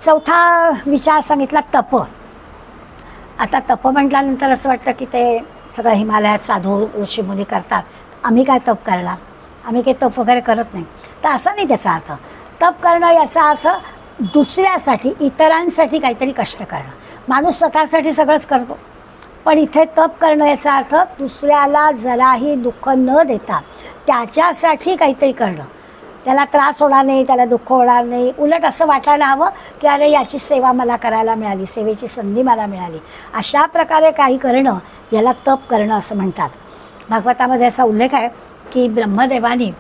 चौथा विचार सांगितला तप. आता तप म्हटल्यानंतर असं वाटतं की ते सगळं हिमालयात साधू ऋषीमुनी करतात, आम्ही काय तप करणार, आम्ही काही तप वगैरे करत नाही. तर असं नाही त्याचा अर्थ. तप करणं याचा अर्थ दुसऱ्यासाठी, इतरांसाठी काहीतरी कष्ट करणं. माणूस स्वतःसाठी सगळंच करतो, पण इथे तप करणं याचा अर्थ दुसऱ्याला जराही दुःख न देता त्याच्यासाठी काहीतरी करणं. त्याला त्रास होणार नाही, त्याला दुःख होणार नाही, उलट असं वाटायला हवं की अरे याची सेवा मला करायला मिळाली, सेवेची संधी मला मिळाली. अशा प्रकारे काही करणं याला तप करणं असं म्हणतात. भागवतामध्ये असा उल्लेख आहे की ब्रह्मदेवानी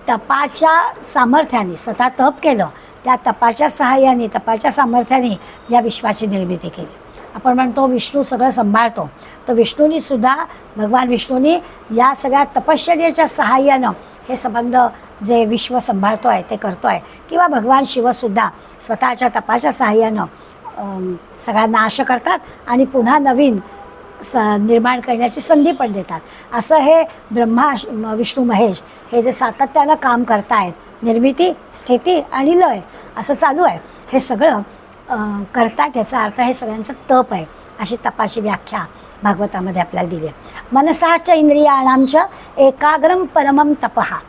तपाच्या सामर्थ्याने स्वतः तप केलं त्या तपाच्या सहाय्याने, तपाच्या सामर्थ्याने या विश्वाची निर्मिती केली. आपण म्हणतो विष्णू सगळं सांभाळतो, तर विष्णूनी सुद्धा, भगवान विष्णूनी या सगळ्या तपश्चर्येच्या सहाय्यानं हे संबंध जे विश्व सांभाळतो आहे ते करतो आहे. किंवा भगवान शिवसुद्धा स्वतःच्या तपाच्या सहाय्यानं सगळा नाश करतात आणि पुन्हा नवीन निर्माण करण्याची संधी पण देतात. असं हे ब्रह्मा विष्णू महेश हे जे सातत्यानं काम करतायत, निर्मिती, स्थिती आणि लय असं चालू आहे, हे सगळं करतात. याचा अर्थ हे सगळ्यांचं तप आहे, अशी तपाची व्याख्या भागवतामध्ये आपल्याला दिली आहे. मनसाच इंद्रियाणांच्या एकाग्रम परमम तपहा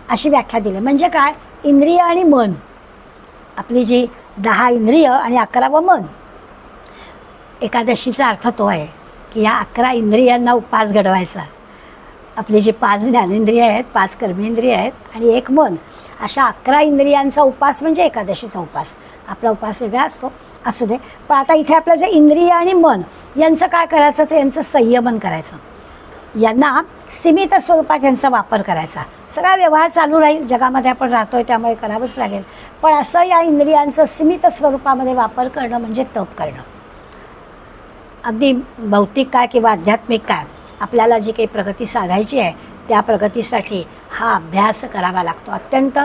अशी व्याख्या दिली. म्हणजे काय, इंद्रिय आणि मन, आपली जी 10 इंद्रिय आणि 11वं मन. एकादशीचा अर्थ तो आहे की या 11 इंद्रियांना उपास घडवायचा. आपली जी 5 ज्ञानेंद्रिय आहेत, 5 कर्मेंद्रिय आहेत आणि 1 मन, अशा 11 इंद्रियांचा उपास म्हणजे एकादशीचा उपास. आपला उपास वेगळा असतो, असू दे. पण आता इथे आपलं जे इंद्रिय आणि मन यांचं काय करायचं, तर यांचं संयमन करायचं, यांना सीमित स्वरूपात यांचा वापर करायचा. सगळा व्यवहार चालू राहील, जगामध्ये आपण राहतोय त्यामुळे करावंच लागेल, पण असं या इंद्रियांचं सीमित स्वरूपामध्ये वापर करणं म्हणजे तप करणं. अगदी भौतिक काय किंवा आध्यात्मिक काय, आपल्याला जी काही प्रगती साधायची आहे त्या प्रगतीसाठी हा अभ्यास करावा लागतो. अत्यंत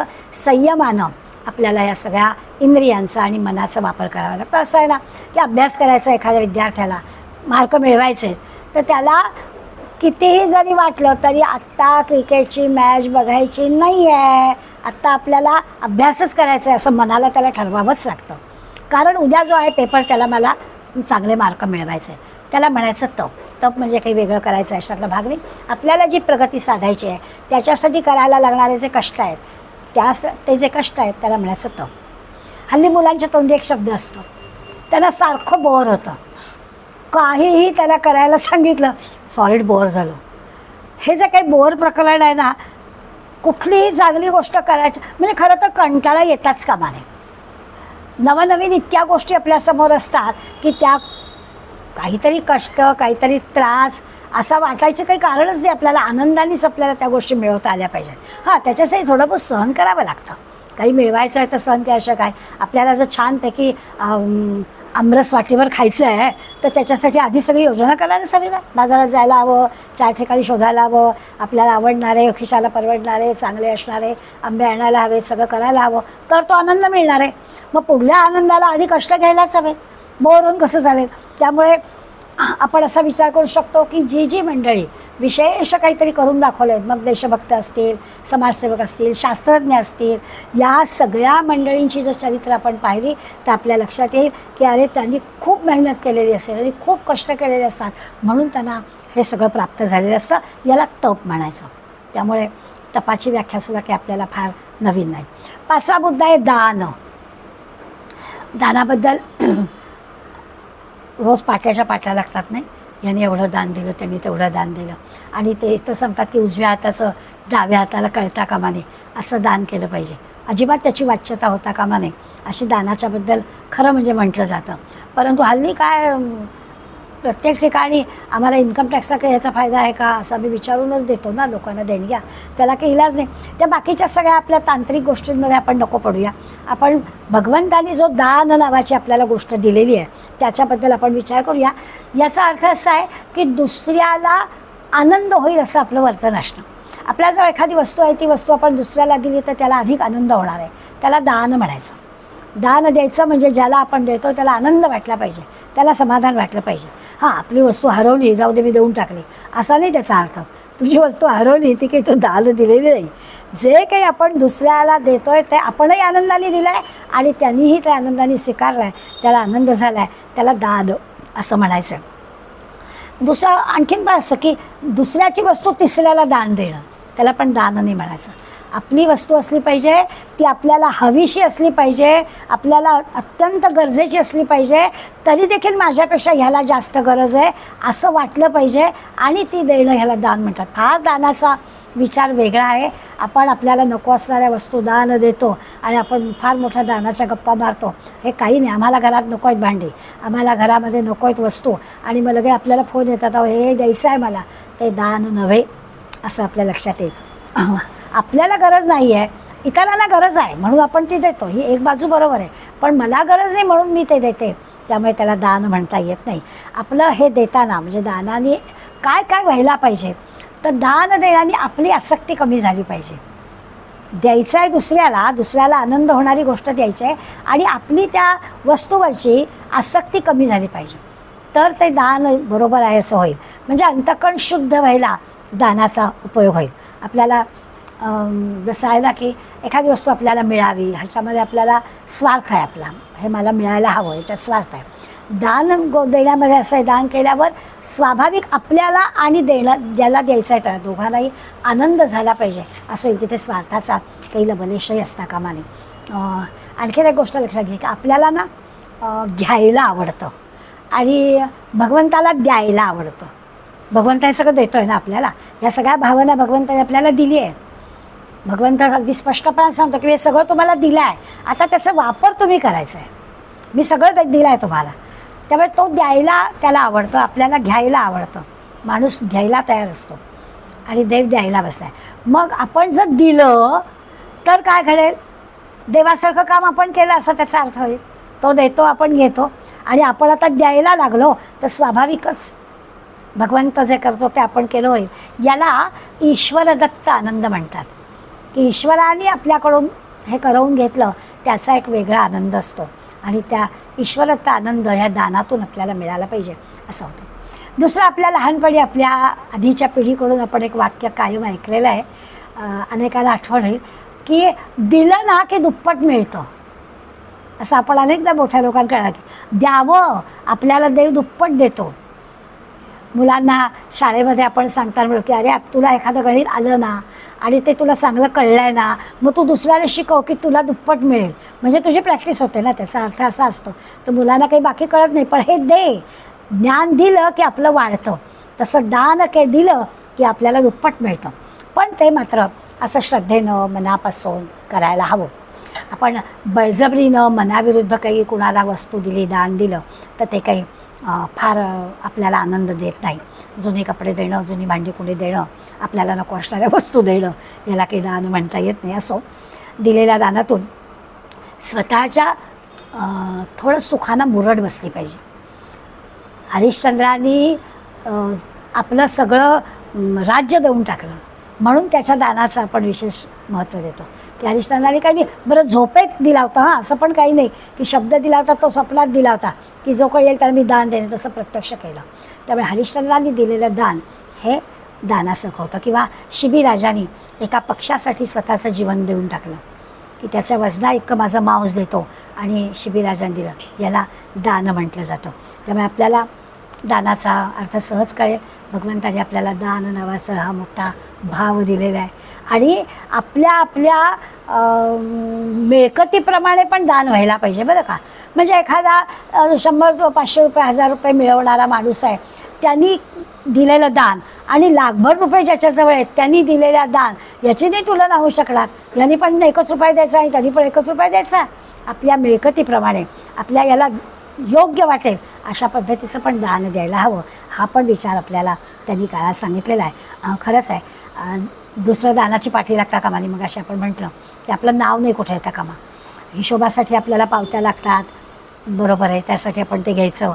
संयमानं आपल्याला या सगळ्या इंद्रियांचा आणि मनाचा वापर करावा लागतो. असं आहे ना की अभ्यास करायचा एखाद्या विद्यार्थ्याला, मार्क मिळवायचे, तर त्याला कितीही जरी वाटलं तरी आत्ता क्रिकेटची मॅच बघायची नाही आहे, आत्ता आपल्याला अभ्यासच करायचा आहे असं मनाला त्याला ठरवावंच लागतं. कारण उद्या जो आहे पेपर, त्याला मला चांगले मार्क मिळवायचे. त्याला म्हणायचं तप. तप म्हणजे काही वेगळं करायचं आहे अशातला भाग नाही. आपल्याला जी प्रगती साधायची आहे त्याच्यासाठी करायला लागणारे जे कष्ट आहेत, ते जे कष्ट आहेत त्याला म्हणायचं तप. हल्ली मुलांच्या तोंडी एक शब्द असतो, त्यांना सारखं बोर होतं. काहीही त्याला करायला सांगितलं, सॉलिड बोर झालो. हे जे काही बोर प्रकरण आहे ना, कुठलीही चांगली गोष्ट करायचं म्हणजे खरं तर कंटाळा येताच कामा नये. नवनवीन इतक्या गोष्टी आपल्यासमोर असतात की त्या काहीतरी कष्ट, काहीतरी त्रास असा वाटायचं काही कारणच नाही. आपल्याला आनंदानेच आपल्याला त्या गोष्टी मिळवता आल्या पाहिजेत. हां, त्याच्यासाठी थोडं बहुत सहन करावं लागतं. काही मिळवायचं आहे तर सहन केल्याशिवाय काय. आपल्याला जर छानपैकी आमरस वाटीवर खायचं आहे तर त्याच्यासाठी आधी सगळी योजना करायलाच हवी ना. बाजारात जायला हवं, 4 ठिकाणी शोधायला हवं, आपल्याला आवडणारे, खिशाला परवडणारे, चांगले असणारे आंबे आणायला हवेत, सगळं करायला हवं, तर तो आनंद मिळणार आहे. मग पुढल्या आनंदाला आधी कष्ट घ्यायलाच हवे. बोर होऊन कसं चालेल. त्यामुळे आपण असा विचार करू शकतो की जी मंडळी विशेष काहीतरी करून दाखवले आहेत, मग देशभक्त असतील, समाजसेवक असतील, शास्त्रज्ञ असतील, या सगळ्या मंडळींची जर चरित्र आपण पाहिली तर आपल्या लक्षात येईल की अरे त्यांनी खूप मेहनत केलेली असेल आणि खूप कष्ट केलेले असतात, म्हणून त्यांना हे सगळं प्राप्त झालेलं असतं. याला तप म्हणायचं. त्यामुळे तपाची व्याख्यासुद्धा काही आपल्याला फार नवीन नाही. 5वा मुद्दा आहे दान. दानाबद्दल रोज पाट्याच्या पाट्या लागतात नाही, यांनी एवढं दान दिलं, त्यांनी तेवढं दान दिलं, आणि ते तर सांगतात की उजव्या हाताचं डाव्या हाताला कळता कामा नये असं दान केलं पाहिजे. अजिबात त्याची वाच्यता होता कामा नये अशी दानाच्याबद्दल खरं म्हणजे म्हटलं जातं. परंतु हल्ली काय, प्रत्येक ठिकाणी आम्हाला इन्कम टॅक्सचा काही याचा फायदा आहे का असं आम्ही विचारूनच देतो ना लोकांना देणग्या. त्याला काही इलाज नाही. त्या बाकीच्या सगळ्या आपल्या तांत्रिक गोष्टींमध्ये आपण नको पडूया. आपण भगवंतानी जो दान नावाची आपल्याला गोष्ट दिलेली आहे त्याच्याबद्दल आपण विचार करूया. याचा अर्थ असा आहे की दुसऱ्याला आनंद होईल असं आपलं वर्तन असणं. आपल्याजवळ एखादी वस्तू आहे, ती वस्तू आपण दुसऱ्याला दिली तर त्याला अधिक आनंद होणार आहे. त्याला दान म्हणायचं. दान द्यायचं म्हणजे ज्याला आपण देतो त्याला आनंद वाटला पाहिजे, त्याला समाधान वाटलं पाहिजे. हां, आपली वस्तू हरवली, जाऊ दे मी देऊन टाकली असा नाही त्याचा अर्थ. तुझी वस्तू हरवली ती काही तू दान दिलेली नाही. जे काही आपण दुसऱ्याला देतोय ते आपणही आनंदाने दिलं आहे आणि त्यांनीही त्या आनंदाने स्वीकारलं आहे, त्याला आनंद झाला आहे, त्याला दान असं म्हणायचं. दुसरं आणखीन पण असं की दुसऱ्याची वस्तू तिसऱ्याला दान देणं, त्याला पण दान नाही म्हणायचं. आपली वस्तू असली पाहिजे, ती आपल्याला हवीशी असली पाहिजे, आपल्याला अत्यंत गरजेची असली पाहिजे, तरी देखील माझ्यापेक्षा ह्याला जास्त गरज आहे असं वाटलं पाहिजे आणि ती देणं ह्याला दान म्हणतात. फार दानाचा विचार वेगळा आहे. आपण आपल्याला नको असणाऱ्या वस्तू दान देतो आणि आपण फार मोठ्या दानाच्या गप्पा मारतो. हे काही नाही. आम्हाला घरात नको आहेत भांडी, आम्हाला घरामध्ये नको आहेत वस्तू, आणि मग लगेच आपल्याला फोन येतात, अहो हे द्यायचं आहे मला, ते दान नव्हे असं आपल्या लक्षात येईल. आपल्याला गरज नाही आहे, इतरांना गरज आहे म्हणून आपण ती देतो, ही एक बाजू बरोबर आहे. पण मला गरज नाही म्हणून मी ते देते, त्यामुळे त्याला दान म्हणता येत नाही. आपलं हे देताना म्हणजे दानाने काय काय व्हायला पाहिजे, तर दान देण्याने आपली आसक्ती कमी झाली पाहिजे. द्यायचं आहे दुसऱ्याला आनंद होणारी गोष्ट द्यायची आहे आणि आपली त्या वस्तूवरची आसक्ती कमी झाली पाहिजे, तर ते दान बरोबर आहे असं होईल. म्हणजे अंतःकरण शुद्ध व्हायला दानाचा उपयोग होईल. आपल्याला जसं आहे ना की एखादी वस्तू आपल्याला मिळावी, ह्याच्यामध्ये आपल्याला स्वार्थ आहे, आपला हे मला मिळायला हवं याच्यात स्वार्थ आहे. दान देण्यामध्ये असं आहे, दान केल्यावर स्वाभाविक आपल्याला आणि ज्याला द्यायचं आहे त्याला दोघांनाही आनंद झाला पाहिजे असं होईल. तिथे स्वार्थाचा काही लबलेशही असता कामा नये. आणखीन एक गोष्ट लक्षात घे की आपल्याला ना घ्यायला आवडतं आणि भगवंताला द्यायला आवडतं. भगवंत हे सगळं देतो आहे ना आपल्याला, या सगळ्या भावना भगवंताने आपल्याला दिली आहेत. भगवंत अगदी स्पष्टपणे सांगतो की हे सगळं तुम्हाला दिलं आहे, आता त्याचा वापर तुम्ही करायचा आहे. मी सगळं दिलं आहे तुम्हाला. त्यामुळे तो द्यायला त्याला आवडतं, आपल्याला घ्यायला आवडतं. माणूस घ्यायला तयार असतो आणि देव द्यायला बसला आहे. मग आपण जर दिलं तर काय घडेल, देवासारखं काम आपण केलं असा त्याचा अर्थ होईल. तो देतो, आपण घेतो आणि आपण आता द्यायला लागलो तर स्वाभाविकच भगवंत जे करतो ते आपण केलं होईल. याला ईश्वरदत्त आनंद म्हणतात की ईश्वराने आपल्याकडून हे करवून घेतलं त्याचा एक वेगळा आनंद असतो आणि त्या ईश्वरदत्त आनंद ह्या दानातून आपल्याला मिळाला पाहिजे असं होतं. दुसरं, आपल्या लहानपणी आपल्या आधीच्या पिढीकडून आपण एक वाक्य कायम ऐकलेलं आहे, अनेकाला आठवण होईल की दिलं ना की दुप्पट मिळतं. असं आपण अनेकदा मोठ्या लोकांकडे की द्यावं, आपल्याला देव दुप्पट देतो. मुलांना शाळेमध्ये आपण सांगताना म्हणू की अरे तुला एखादं गणित आलं ना आणि ते तुला चांगलं कळलं आहे ना, मग तू दुसऱ्याला शिकव की तुला दुप्पट मिळेल, म्हणजे तुझी प्रॅक्टिस होते ना. त्याचा अर्थ असा असतो. तर मुलांना काही बाकी कळत नाही, पण हे दे, ज्ञान दिलं की आपलं वाढतं. तसं दान काही दिलं की आपल्याला दुप्पट मिळतं. पण ते मात्र असं श्रद्धेनं मनापासून करायला हवं. आपण बळजबरीनं मनाविरुद्ध काही कुणाला वस्तू दिली, दान दिलं तर ते काही फार आपल्याला आनंद देत नाही. जुने कपडे देणं, जुनी भांडी कुणी देणं, आपल्याला नको असणाऱ्या वस्तू देणं, याला काही दान म्हणता येत नाही. असो, दिलेल्या दानातून स्वतःच्या थोडं सुखानं मुरड बसली पाहिजे. हरिश्चंद्रांनी आपलं सगळं राज्य देऊन टाकलं म्हणून त्याच्या दानाचं आपण विशेष महत्त्व देतो. की हरिश्चंद्रांनी काही नाही, बरं झोपेत दिला होता, हां असं पण काही नाही की शब्द दिला होता तो स्वप्नात दिला होता की जो काही येईल त्याला मी दान देणे, तसं प्रत्यक्ष केलं. त्यामुळे हरिश्चंद्रांनी दिलेलं दान हे दानासारखं होतं. किंवा शिबीराजांनी एका पक्षासाठी स्वतःचं जीवन देऊन टाकलं की त्याच्या वजना इतकं माझं मांस देतो आणि शिबीराजांनी दिलं, याला दान म्हटलं जातं. त्यामुळे आपल्याला दानाचा अर्थ सहज कळेल. भगवंताने आपल्याला दान नावाचा हा मोठा भाव दिलेला आहे आणि आपल्या मिळकतीप्रमाणे पण दान व्हायला पाहिजे बरं का. म्हणजे एखादा 100 500 रुपये 1000 रुपये मिळवणारा माणूस आहे, त्यांनी दिलेलं दान आणि लाखभर रुपये ज्याच्याजवळ आहेत त्यांनी दिलेल्या दान याची नाही तुलना होऊ शकणार. यांनी पण 1 रुपया द्यायचा आणि त्यांनी पण 1 रुपया द्यायचा. आपल्या मिळकतीप्रमाणे आपल्या याला योग्य वाटेल अशा पद्धतीचं पण दान द्यायला हवं. हा पण विचार आपल्याला त्यांनी काळात सांगितलेला आहे. खरंच आहे, दुसरं दानाची पाठी लागता कामा नये. मग अशी आपण म्हटलं की आपलं नाव नाही कुठे येतं कामा. हिशोबासाठी आपल्याला पावत्या लागतात, बरोबर आहे, त्यासाठी आपण ते घ्यायचं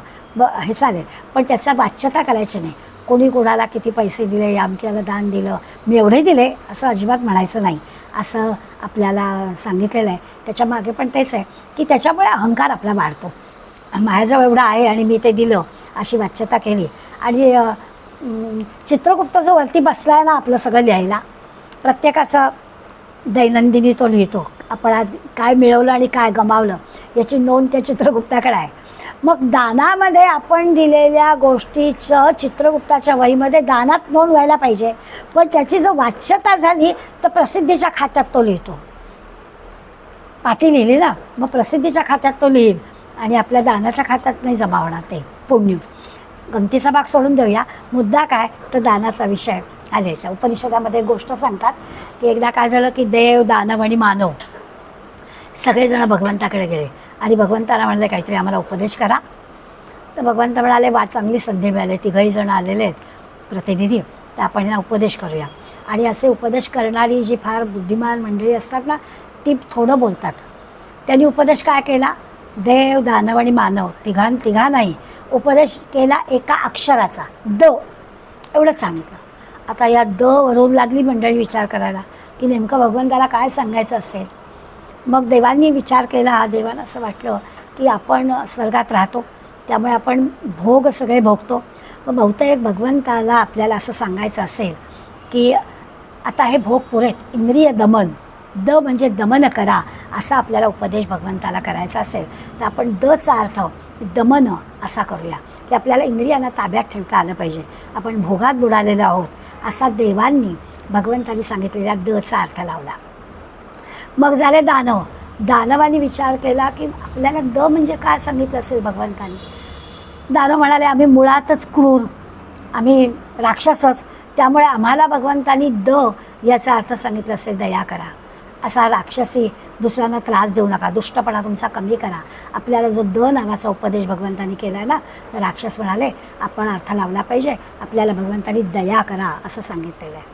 हे चालेल, पण त्याचा वाच्यता करायची नाही. कोणी कोणाला किती पैसे दिले, अमक्याला दान दिलं, मी एवढे दिले असं अजिबात म्हणायचं नाही असं आपल्याला सांगितलेलं आहे. त्याच्यामागे पण तेच आहे की त्याच्यामुळे अहंकार आपला वाढतो. माझ्याजवळ एवढं आहे आणि मी ते दिलं अशी वाच्यता केली. आणि चित्रगुप्त जो वरती बसला आहे ना आपलं सगळं लिहायला, प्रत्येकाचं दैनंदिनी तो लिहितो. आपण आज काय मिळवलं आणि काय गमावलं याची नोंद त्या चित्रगुप्ताकडे आहे. मग दानामध्ये आपण दिलेल्या गोष्टीचं चित्रगुप्ताच्या वहीमध्ये दानात नोंद व्हायला पाहिजे. पण त्याची जर वाच्यता झाली तर प्रसिद्धीच्या खात्यात तो लिहितो. पाटी लिहिली ना, मग प्रसिद्धीच्या खात्यात तो लिहिल आणि आपल्या दानाच्या खात्यात नाही जमा होणार ते पुण्य. गमतीचा भाग सोडून देऊया, मुद्दा काय तर दानाचा विषय आल्याच्या. उपनिषदामध्ये गोष्ट सांगतात की एकदा काय झालं की देव, दानव आणि मानव सगळेजण भगवंताकडे गेले आणि भगवंताला म्हणले काहीतरी आम्हाला उपदेश करा. तर भगवंत म्हणाले चांगली संधी मिळाली, 3घही जण आलेले आहेत प्रतिनिधी, तर आपण यांना उपदेश करूया. आणि असे उपदेश करणारी जी फार बुद्धिमान मंडळी असतात ना, ती थोडं बोलतात. त्यांनी उपदेश काय केला? देव, दानव आणि मानव तिघा नाही, उपदेश केला एका अक्षराचा, द, एवढंच सांगितलं. आता या द वरून लागली मंडळी विचार करायला की नेमकं भगवंताला काय सांगायचं असेल. मग देवांनी विचार केला. देवांना असं वाटलं की आपण स्वर्गात राहतो, त्यामुळे आपण भोग सगळे भोगतो. मग बहुतेक भगवंताला आपल्याला असं सांगायचं असेल की आता हे भोग पुरेत, इंद्रिय दमन, द म्हणजे दमन करा, असा आपल्याला उपदेश भगवंताला करायचा असेल तर आपण दचा अर्थ दमन असा करूया की आपल्याला इंद्रियांना ताब्यात ठेवता आलं पाहिजे, आपण भोगात बुडालेलो आहोत, असा देवांनी भगवंतांनी सांगितलेल्या दचा अर्थ लावला. मग झाले दानव. दानवांनी विचार केला की आपल्याला द म्हणजे काय सांगितलं असेल भगवंतांनी. दानव म्हणाले, आम्ही मुळातच क्रूर, आम्ही राक्षसच, त्यामुळे आम्हाला भगवंतांनी द याचा अर्थ सांगितलं असेल दया करा, असा राक्षसी दुसऱ्यांना त्रास देऊ नका, दुष्टपणा तुमचा कमी करा. आपल्याला जो द नावाचा उपदेश भगवंतांनी केला आहे ना, तर राक्षस म्हणाले आपण अर्थ लावला पाहिजे, आपल्याला भगवंतांनी दया करा असं सांगितलेलं आहे.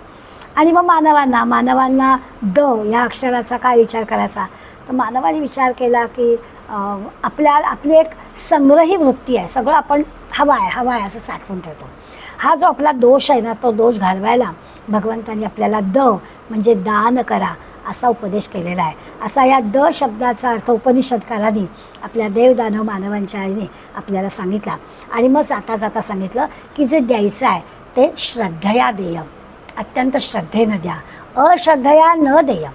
आणि मग मानवांना द या अक्षराचा काय विचार करायचा, तर मानवाने विचार केला की आपली एक संग्रही वृत्ती आहे, सगळं आपण हवा आहे असं साठवून ठेवतो. हा जो आपला दोष आहे ना, तो दोष घालवायला भगवंतांनी आपल्याला द म्हणजे दान करा असा उपदेश केलेला आहे. असा या द शब्दाचा अर्थ उपनिषदकारांनी आपल्या देव, दानव, मानवांच्या आईने आपल्याला सांगितला. आणि मग जाता सांगितलं की जे द्यायचं आहे ते श्रद्धया देय, अत्यंत श्रद्धेनं द्या, अश्रद्धया न देय.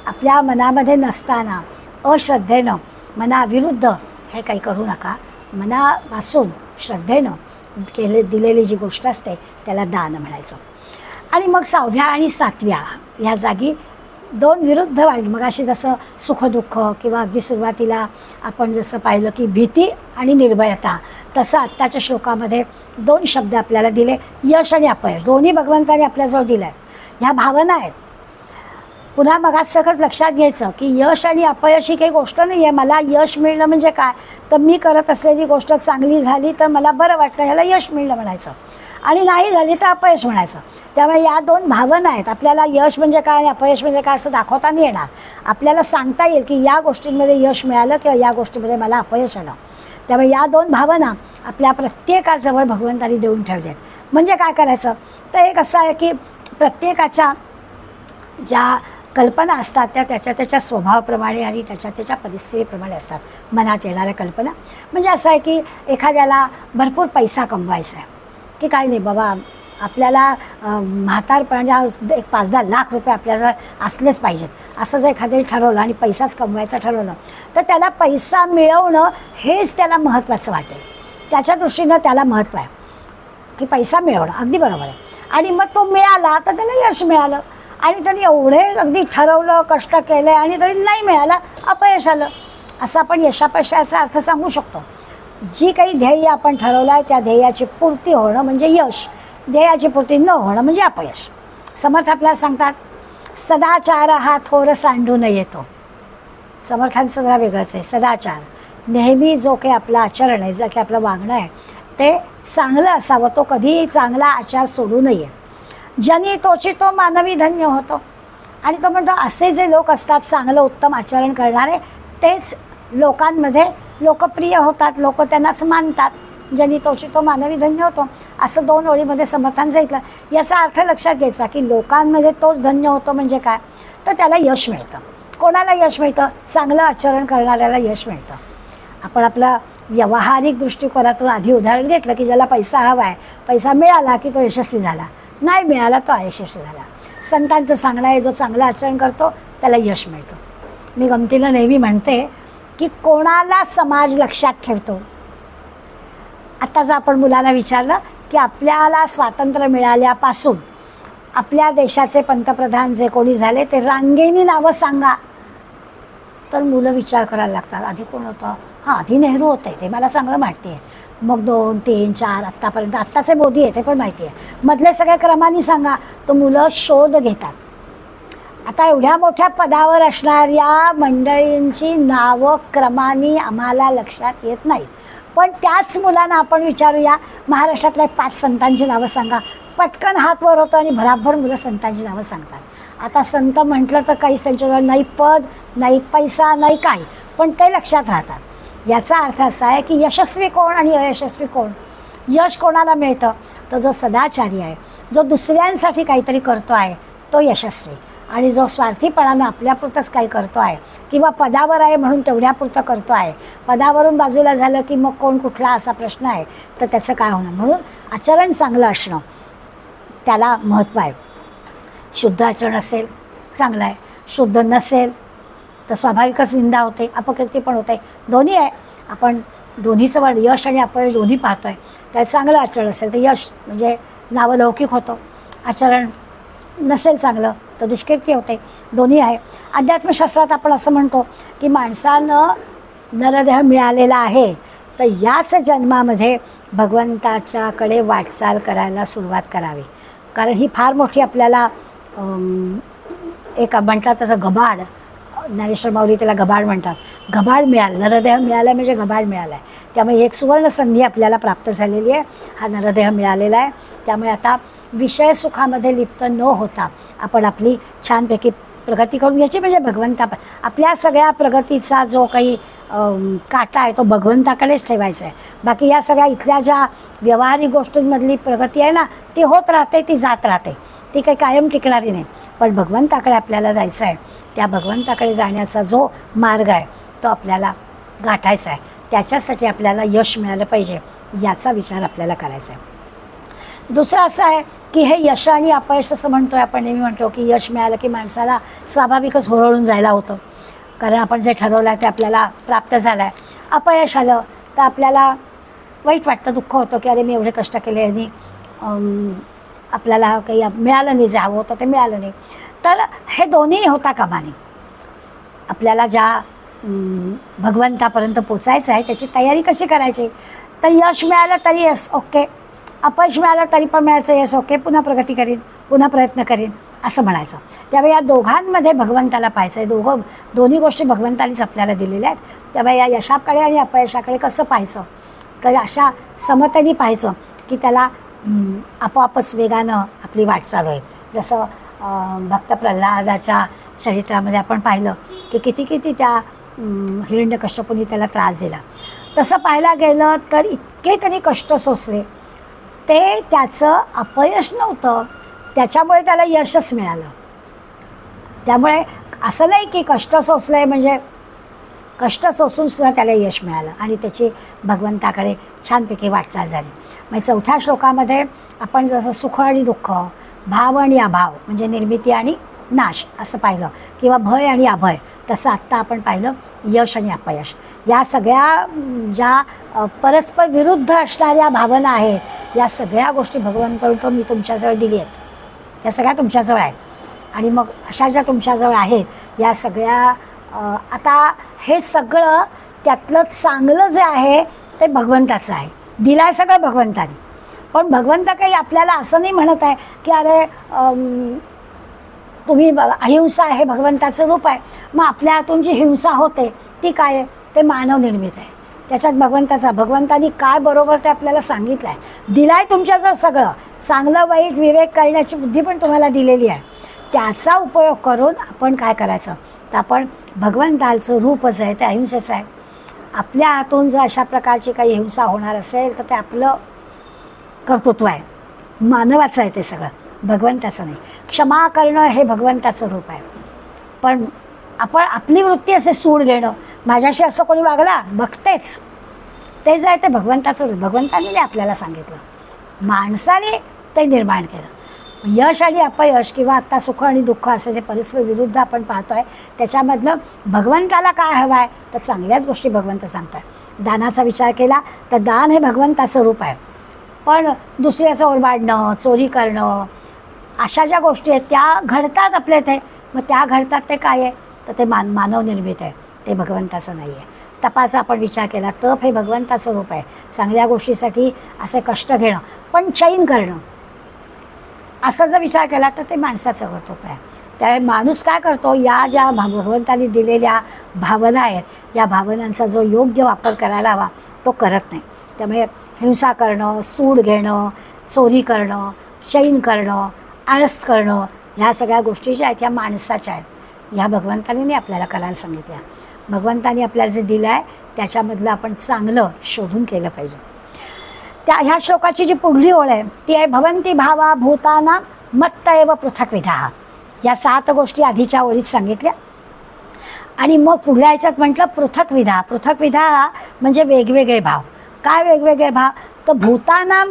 आपल्या मनामध्ये नसताना अश्रद्धेनं, मनाविरुद्ध हे काही करू नका. मनापासून श्रद्धेनं दिलेली जी गोष्ट असते त्याला दान म्हणायचं. आणि मग 6व्या आणि 7व्या ह्या जागी 2 विरुद्ध वाढली. मग अशी जसं सुखदुःख किंवा अगदी सुरुवातीला आपण जसं पाहिलं की भीती आणि निर्भयता, तसं आत्ताच्या श्लोकामध्ये 2 शब्द आपल्याला दिले, यश आणि अपयश, दोन्ही भगवंताने आपल्याजवळ दिलं आहे. ह्या भावना आहेत. पुन्हा मगात सगळंच लक्षात घ्यायचं की यश आणि अपयश ही काही गोष्ट नाही आहे. मला यश मिळणं म्हणजे काय, तर मी करत असलेली गोष्ट चांगली झाली तर मला बरं वाटतं, ह्याला यश मिळणं म्हणायचं, आणि नाही झाली तर अपयश म्हणायचं. त्यामुळे या 2 भावना आहेत. आपल्याला यश म्हणजे काय आणि अपयश म्हणजे काय असं दाखवता नाही येणार. आपल्याला सांगता येईल की या गोष्टींमध्ये यश मिळालं किंवा या गोष्टीमध्ये मला अपयश आलं. त्यामुळे या 2 भावना आपल्या प्रत्येकाजवळ भगवंतांनी देऊन ठेवल्या. म्हणजे काय करायचं, तर एक असं आहे की प्रत्येकाच्या ज्या कल्पना असतात त्या त्याच्या स्वभावाप्रमाणे आणि त्याच्या परिस्थितीप्रमाणे असतात. मनात येणाऱ्या कल्पना म्हणजे असं आहे की एखाद्याला भरपूर पैसा कमवायचा आहे की काही नाही बाबा, आपल्याला म्हातारपणाच्या एक 5-10 लाख रुपये आपल्याजवळ असलेच पाहिजेत, असं जर एखाद्याने ठरवलं आणि पैसाच कमवायचा ठरवलं तर त्याला पैसा मिळवणं हेच त्याला महत्त्वाचं वाटेल. त्याच्या दृष्टीनं त्याला महत्त्व आहे की पैसा मिळवणं, अगदी बरोबर आहे. आणि मग तो मिळाला तर त्याला यश मिळालं, आणि त्यांनी एवढे अगदी ठरवलं, कष्ट केले आणि तरी नाही मिळालं, अपयश आलं. असं आपण यशापयशाचा अर्थ सांगू शकतो. जी काही ध्येय आपण ठरवलं आहे त्या ध्येयाची पूर्ती होणं म्हणजे यश, ध्येयाची पूर्ती न होणं म्हणजे अपयश. समर्थ आपल्याला सांगतात, सदाचार हा थोर सांडून येतो. समर्थांचं जरा वेगळंच आहे. सदाचार नेहमी जो काही आपलं आचरण आहे, जे काही आपलं वागणं आहे ते चांगलं असावं, तो कधीही चांगला आचार सोडू नये. ज्यांनी तोची तो मानवी धन्य होतो. आणि तो म्हणतो असे जे लोक असतात चांगलं उत्तम आचरण करणारे तेच लोकांमध्ये लोकप्रिय होतात, लोक त्यांनाच मानतात. ज्यांनी तोची तो मानवी धन्य होतो, असं 2 ओळीमध्ये समर्थांनी सांगितलं. याचा अर्थ लक्षात घ्यायचा की लोकांमध्ये तोच धन्य होतो म्हणजे काय, तर त्याला यश मिळतं. कोणाला यश मिळतं, चांगलं आचरण करणाऱ्याला यश मिळतं. आपण आपला व्यावहारिक दृष्टिकोनातून आधी उदाहरण घेतलं की ज्याला पैसा हवा आहे, पैसा मिळाला की तो यशस्वी झाला, नाही मिळाला तो अयशस्वी झाला. संतांचं सांगणं आहे, जो चांगलं आचरण करतो त्याला यश मिळतं. मी गमतीनं नेहमी म्हणते की कोणाला समाज लक्षात ठेवतो. आता जर आपण मुलांना विचारलं की आपल्याला स्वातंत्र्य मिळाल्यापासून आपल्या देशाचे पंतप्रधान जे कोणी झाले ते रांगेनी नावं सांगा, तर मुलं विचार करायला लागतात. आधी कोण होतं, हां आधी नेहरू होते, ते मला चांगलं माहिती आहे. मग 2, 3, 4 आत्तापर्यंत आत्ताचे मोदी आहे ते पण माहिती आहे. मधले सगळ्या क्रमाने सांगा, तो मुलं शोध घेतात. आता एवढ्या मोठ्या पदावर असणाऱ्या मंडळींची नावं क्रमाने आम्हाला लक्षात येत नाहीत. पण त्याच मुलांना आपण विचारूया महाराष्ट्रातल्या 5 संतांची नावं सांगा, पटकन हात वर होतो आणि भराभर मुलं संतांची नावं सांगतात. आता संत म्हटलं तर काहीच त्यांच्याजवळ नाही पद, नाही पैसा, नाही काही, पण ते लक्षात राहतात. याचा अर्थ असा आहे की यशस्वी कोण आणि अयशस्वी कोण. यश कोणाला मिळतं? तो जो सदाचारी आहे, जो दुसऱ्यांसाठी काहीतरी करतो आहे तो यशस्वी. आणि जो स्वार्थीपणानं आपल्यापुरतंच काही करतो आहे किंवा पदावर आहे म्हणून तेवढ्यापुरतं करतो आहे, पदावरून बाजूला झालं की मग कोण कुठला असा प्रश्न आहे, तर त्याचं काय होणार. म्हणून आचरण चांगलं असणं त्याला महत्त्व आहे. शुद्ध आचरण असेल चांगलं आहे, शुद्ध नसेल तर स्वाभाविकच निंदा होते, अपकीर्ती पण होते, दोन्ही आहे. आपण दोन्हीचं वड यश आणि अपयश दोन्ही पाहतो आहे. तर चांगलं आचरण असेल तर यश म्हणजे नावलौकिक होतं, आचरण नसेल चांगलं तर दुष्कीर्ती होते, दोन्ही आहे. अध्यात्मशास्त्रात आपण असं म्हणतो की माणसानं नरदेह मिळालेला आहे तर याच जन्मामध्ये भगवंताच्याकडे वाटचाल करायला सुरुवात करावी. कारण ही फार मोठी आपल्याला एक म्हणतात तसं घबाड, ज्ञानेश्वर माऊली त्याला घबाड म्हणतात. घबाड मिळालं, नरदेह मिळाला म्हणजे घबाड मिळाला आहे. त्यामुळे एक सुवर्ण संधी आपल्याला प्राप्त झालेली आहे, हा नरदेह मिळालेला आहे. त्यामुळे आता विषय सुखामध्ये लिप्त न होता आपण आपली छानपैकी प्रगती करून घ्यायची. म्हणजे भगवंता आपल्या सगळ्या प्रगतीचा जो काही काटा आहे तो भगवंताकडेच ठेवायचा आहे. बाकी या सगळ्या इथल्या ज्या व्यावहारिक गोष्टींमधली प्रगती आहे ना ती होत राहते, ती जात राहते, ती काही कायम टिकणारी नाही. पण भगवंताकडे आपल्याला जायचं आहे, त्या भगवंताकडे जाण्याचा जो मार्ग आहे तो आपल्याला गाठायचा आहे. त्याच्यासाठी आपल्याला यश मिळालं पाहिजे याचा विचार आपल्याला करायचा आहे. दुसरं असं आहे की हे यश आणि अपयश असं म्हणतो आहे आपण, नेहमी म्हणतो की यश मिळालं की माणसाला स्वाभाविकच हुरळून जायला होतं, कारण आपण जे ठरवलं आहे ते आपल्याला प्राप्त झालं आहे. अपयश आलं तर आपल्याला वाईट वाटतं, दुःख होतं की अरे मी एवढे कष्ट केले आणि आपल्याला काही मिळालं नाही, जे हवं होतं ते मिळालं नाही. तर हे दोन्ही होता कामा नये. आपल्याला ज्या भगवंतापर्यंत पोचायचं आहे त्याची तयारी कशी करायची. तर यश मिळालं तरी यस ओके, अपयश मिळालं तरी पण मिळायचं यस ओके, पुन्हा प्रगती करीन, पुन्हा प्रयत्न करीन असं म्हणायचं. त्यामुळे या दोघांमध्ये भगवंताला पाहायचं आहे. दोन्ही गोष्टी भगवंतानीच आपल्याला दिलेल्या आहेत. त्यामुळे या यशाकडे आणि अपयशाकडे कसं पाहायचं, तर अशा समतेने पाहायचं की त्याला आपोआपच वेगानं आपली वाटचाल होईल. जसं भक्त प्रल्हादाच्या चरित्रामध्ये आपण पाहिलं की किती त्या हिरण्यकश्यपूने त्याला त्रास दिला. तसं पाहायला गेलं तर इतके त्यांनी कष्ट सोसले, ते त्याचं अपयश नव्हतं, त्याच्यामुळे त्याला यशच मिळालं. त्यामुळे असं नाही की कष्ट सोसलं म्हणजे कष्ट सोसूनसुद्धा त्याला यश मिळालं आणि त्याची भगवंताकडे छानपैकी वाटचाल झाली. म्हणजे 4थ्या श्लोकामध्ये आपण जसं सुख आणि दुःख, भाव आणि अभाव म्हणजे निर्मिती आणि नाश असं पाहिलं, किंवा भय आणि अभय, तसं आत्ता आपण पाहिलं यश आणि अपयश. या सगळ्या ज्या परस्पर विरुद्ध असणाऱ्या भावना आहेत या सगळ्या गोष्टी भगवंताकडून मी तुमच्याजवळ दिली आहेत, या सगळ्या तुमच्याजवळ आहेत. आणि मग अशा ज्या तुमच्याजवळ आहेत या सगळ्या आता हे सगळं त्यातलं चांगलं जे आहे ते भगवंताचं आहे, दिलं आहे सगळं भगवंताने. पण भगवंत काही आपल्याला असं नाही म्हणत आहे की अरे तुम्ही अहिंसा हे भगवंताचं रूप आहे, मग आपल्या हातून जी हिंसा होते ती काय आहे, ते मानव निर्मित आहे. त्याच्यात भगवंतानी काय बरोबर ते आपल्याला सांगितलं आहे, दिलं आहे तुमच्याजवळ सगळं, चांगलं वाईट विवेक करण्याची बुद्धी पण तुम्हाला दिलेली आहे. त्याचा उपयोग करून आपण काय करायचं, तर आपण भगवंताचं रूपच आहे ते अहिंसेचं आहे. आपल्या हातून जर अशा प्रकारची काही हिंसा होणार असेल तर ते आपलं कर्तृत्व आहे, मानवाचं आहे, ते सगळं भगवंताचं नाही. क्षमा करणं हे भगवंताचं रूप आहे. पण आपण आपली वृत्ती असे सूड घेणं, माझ्याशी असं कोणी वागला बघतेच, ते जे आहे ते भगवंताचं रूप. भगवंताने आपल्याला सांगितलं, माणसाने ते निर्माण केलं. यश आणि अपयश किंवा आत्ता सुख आणि दुःख असे जे परस्पर विरुद्ध आपण पाहतो आहे त्याच्यामधलं भगवंताला काय हवं आहे, तर चांगल्याच गोष्टी भगवंत सांगतो आहे. दानाचा विचार केला तर दान हे भगवंताचं रूप आहे. पण दुसऱ्याचं ओरबाडणं, चोरी करणं, अशा ज्या गोष्टी आहेत त्या घडतात आपल्या इथे, मग त्या घडतात ते काय आहे, तर ते मानव निर्मित आहे, ते भगवंताचं नाही आहे. तपाचा आपण विचार केला, तप हे भगवंताचं रूप आहे. चांगल्या गोष्टीसाठी असे कष्ट घेणं पण चैन करणं, असा जर विचार केला तर ते माणसाचं कर्तृत्व आहे. त्यामुळे माणूस काय करतो, या ज्या भगवंतानी दिलेल्या भावना आहेत या भावनांचा जो योग्य वापर करायला हवा तो करत नाही. त्यामुळे हिंसा करणं, सूड घेणं, चोरी करणं शयन करणं, आळस करणं, ह्या सगळ्या गोष्टी ज्या आहेत ह्या माणसाच्या आहेत. ह्या भगवंताने नाही आपल्याला करायला सांगितल्या. भगवंताने आपल्याला जे दिलं आहे त्याच्यामधलं आपण चांगलं शोधून केलं पाहिजे. ह्या श्लोकाची जी पुढली ओळ आहे ती आहे भवंती भावा भूताना मत्त एव पृथक्विधा. या 7 गोष्टी आधीच्या ओळीत सांगितल्या आणि मग पुढल्या ह्याच्यात म्हटलं पृथक्विधा. पृथक्विधा म्हणजे वेगवेगळे भाव. काय वेगवेगळे भाव? तर भूताना